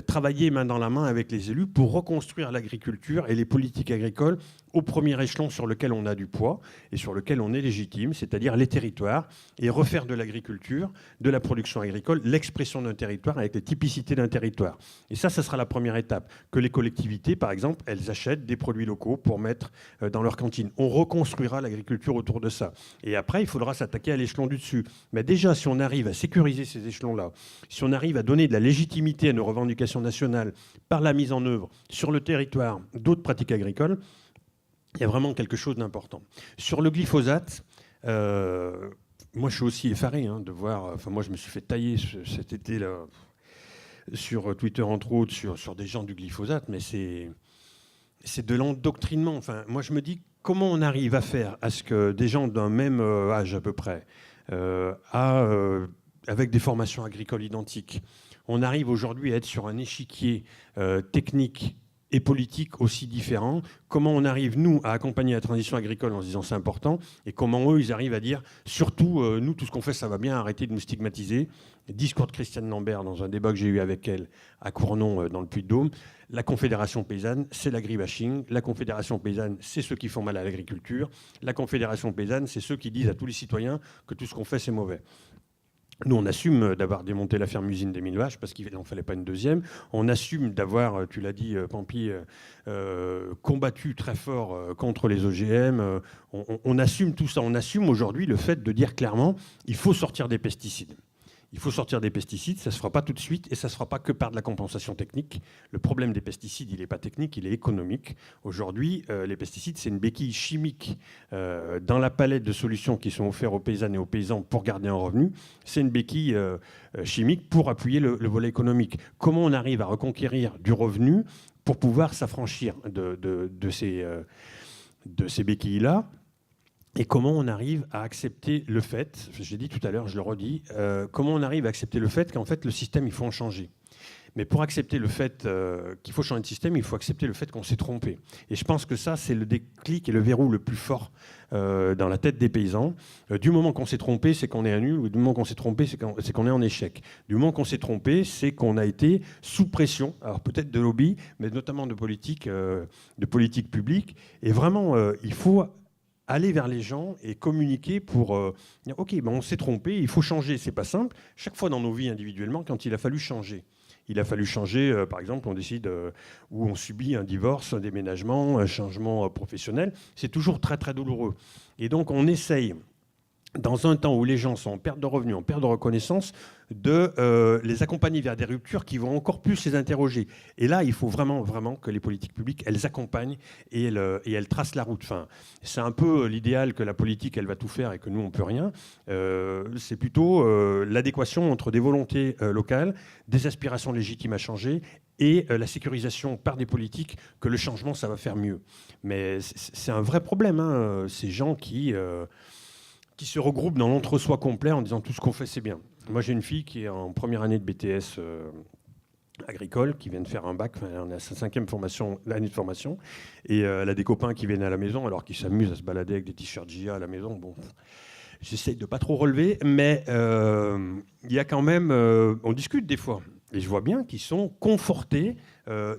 travailler main dans la main avec les élus pour reconstruire l'agriculture et les politiques agricoles au premier échelon sur lequel on a du poids et sur lequel on est légitime, c'est-à-dire les territoires, et refaire de l'agriculture, de la production agricole, l'expression d'un territoire avec les typicités d'un territoire. Et ça sera la première étape. Que les collectivités, par exemple, elles achètent des produits locaux pour mettre dans leur cantine. On reconstruira l'agriculture autour de ça. Et après, il faudra s'attaquer à l'échelon du dessus. Mais déjà, si on arrive à sécuriser ces échelons-là, si on arrive à donner de la légitimité à nos revendications nationales par la mise en œuvre sur le territoire d'autres pratiques agricoles, il y a vraiment quelque chose d'important. Sur le glyphosate, moi je suis aussi effaré de voir, moi je me suis fait tailler cet été-là sur Twitter entre autres, sur des gens du glyphosate, mais c'est de l'endoctrinement. Moi je me dis comment on arrive à faire à ce que des gens d'un même âge à peu près, avec des formations agricoles identiques, on arrive aujourd'hui à être sur un échiquier technique et politiques aussi différents. Comment on arrive, nous, à accompagner la transition agricole en se disant c'est important, et comment eux, ils arrivent à dire, surtout, nous, tout ce qu'on fait, ça va bien, arrêter de nous stigmatiser. Discours de Christiane Lambert dans un débat que j'ai eu avec elle à Cournon, dans le Puy-de-Dôme. La Confédération paysanne, c'est l'agribashing. La Confédération paysanne, c'est ceux qui font mal à l'agriculture. La Confédération paysanne, c'est ceux qui disent à tous les citoyens que tout ce qu'on fait, c'est mauvais. Nous, on assume d'avoir démonté la ferme-usine des 1000 vaches parce qu'il n'en fallait pas une deuxième. On assume d'avoir, tu l'as dit, Pampi, combattu très fort contre les OGM. On assume tout ça. On assume aujourd'hui le fait de dire clairement il faut sortir des pesticides. Il faut sortir des pesticides, ça ne se fera pas tout de suite et ça ne se fera pas que par de la compensation technique. Le problème des pesticides, il n'est pas technique, il est économique. Aujourd'hui, les pesticides, c'est une béquille chimique dans la palette de solutions qui sont offertes aux paysannes et aux paysans pour garder un revenu. C'est une béquille chimique pour appuyer le volet économique. Comment on arrive à reconquérir du revenu pour pouvoir s'affranchir de ces béquilles-là ? Et comment on arrive à accepter le fait, j'ai dit tout à l'heure, je le redis, comment on arrive à accepter le fait qu'en fait le système, il faut en changer. Mais pour accepter le fait qu'il faut changer de système, il faut accepter le fait qu'on s'est trompé. Et je pense que ça, c'est le déclic et le verrou le plus fort dans la tête des paysans. Du moment qu'on s'est trompé, c'est qu'on est un nul, ou du moment qu'on s'est trompé, c'est qu'on est en échec. Du moment qu'on s'est trompé, c'est qu'on a été sous pression, alors peut-être de lobby, mais notamment de politique publique. Et vraiment, il faut aller vers les gens et communiquer pour dire ok, ben on s'est trompé, il faut changer. C'est pas simple. Chaque fois dans nos vies individuellement, quand il a fallu changer. Il a fallu changer, par exemple, on décide où on subit un divorce, un déménagement, un changement professionnel. C'est toujours très très douloureux. Et donc on essaye, dans un temps où les gens sont en perte de revenus, en perte de reconnaissance, de les accompagner vers des ruptures qui vont encore plus les interroger. Et là, il faut vraiment, vraiment que les politiques publiques, elles accompagnent et elles tracent la route. Enfin, c'est un peu l'idéal que la politique, elle va tout faire et que nous, on ne peut rien. C'est plutôt l'adéquation entre des volontés locales, des aspirations légitimes à changer et la sécurisation par des politiques que le changement, ça va faire mieux. Mais c'est un vrai problème, hein, ces gens qui se regroupent dans l'entre-soi complet en disant tout ce qu'on fait, c'est bien. Moi, j'ai une fille qui est en première année de BTS agricole, qui vient de faire un bac, on est à sa 5e année de formation, et elle a des copains qui viennent à la maison, alors qu'ils s'amusent à se balader avec des t-shirts GIA à la maison. Bon, j'essaye de ne pas trop relever, mais il y a quand même... on discute des fois, et je vois bien qu'ils sont confortés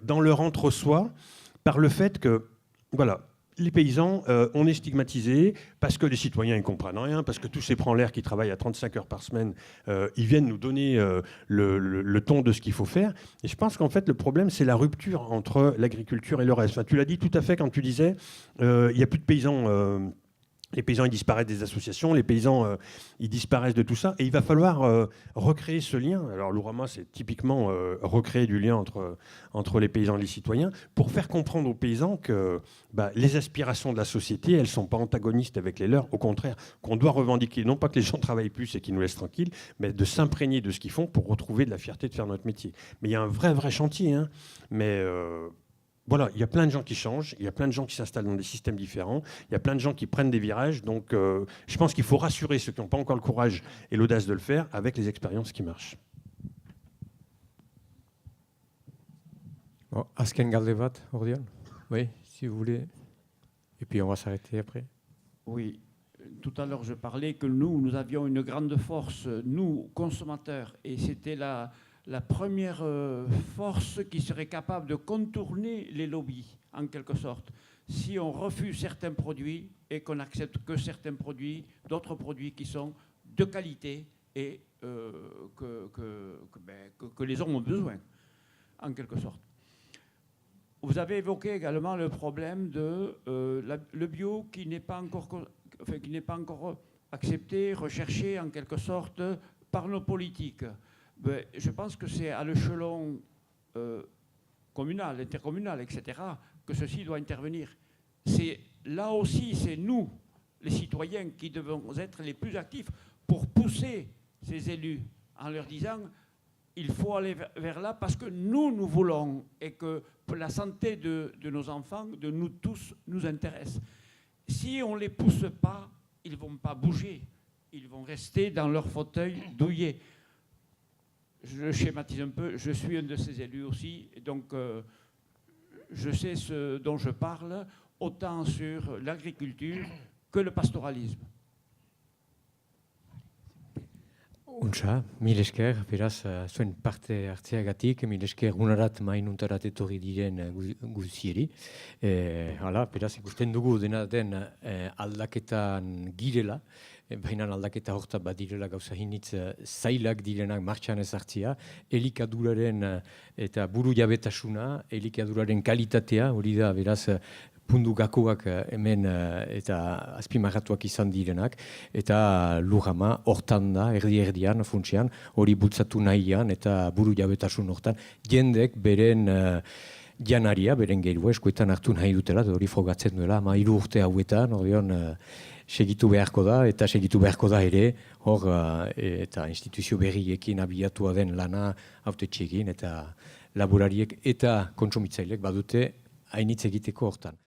dans leur entre-soi par le fait que, voilà, les paysans, on est stigmatisés parce que les citoyens ne comprennent rien, parce que tous ces branleurs qui travaillent à 35 heures par semaine, ils viennent nous donner le ton de ce qu'il faut faire. Et je pense qu'en fait, le problème, c'est la rupture entre l'agriculture et le reste. Enfin, tu l'as dit tout à fait quand tu disais il n'y a plus de paysans. Les paysans, ils disparaissent des associations, les paysans, ils disparaissent de tout ça. Et il va falloir recréer ce lien. Alors, l'Ourama, c'est typiquement recréer du lien entre les paysans et les citoyens pour faire comprendre aux paysans que les aspirations de la société, elles ne sont pas antagonistes avec les leurs. Au contraire, qu'on doit revendiquer, non pas que les gens travaillent plus et qu'ils nous laissent tranquilles, mais de s'imprégner de ce qu'ils font pour retrouver de la fierté de faire notre métier. Mais il y a un vrai chantier. Hein. Mais... voilà, il y a plein de gens qui changent, il y a plein de gens qui s'installent dans des systèmes différents, il y a plein de gens qui prennent des virages. Donc, je pense qu'il faut rassurer ceux qui n'ont pas encore le courage et l'audace de le faire avec les expériences qui marchent. Bon, Asken Galdevat, Ordion. Oui, si vous voulez. Et puis on va s'arrêter après. Oui, tout à l'heure je parlais que nous avions une grande force, nous, consommateurs, et c'était la première force qui serait capable de contourner les lobbies, en quelque sorte. Si on refuse certains produits et qu'on n'accepte que certains produits, d'autres produits qui sont de qualité et que les gens ont besoin, en quelque sorte. Vous avez évoqué également le problème de le bio qui n'est pas encore accepté, recherché en quelque sorte par nos politiques. Je pense que c'est à l'échelon communal, intercommunal, etc., que ceci doit intervenir. Là aussi, c'est nous, les citoyens, qui devons être les plus actifs pour pousser ces élus en leur disant il faut aller vers là parce que nous voulons et que la santé de nos enfants, de nous tous, nous intéresse. Si on ne les pousse pas, ils ne vont pas bouger. Ils vont rester dans leur fauteuil douillet. Je schématise un peu, je suis un de ces élus aussi, et donc je sais ce dont je parle, autant sur l'agriculture que le pastoralisme. Untsa, mil esker, beraz, zuen parte hartzeagatik, mil esker unarat mainuntarat etorri diren guzieri. Hala, beraz, ikusten dugu dena den aldaketan girela, baina aldaketa horta badirela gauza hinitz zailak direnak martxan ezartzia, elikaduraren eta buru jabetasuna, elikaduraren kalitatea, hori da, beraz, pundu gakoak hemen eta azpimarratuak izan direnak, eta lujama hortan da, erdi-erdian, funtsean, hori bultzatu nahian eta buru jabetasun hortan, jendek beren janaria, beren gerua eskuetan hartu nahi dutela, hori frogatzen duela, 13 urte hauetan, hori segitu beharko da, eta segitu beharko da ere, hor, eta instituzio berriekin abiatua den lana hautetxeekin, eta laborariek eta kontsumitzailek badute hainitz egiteko hortan.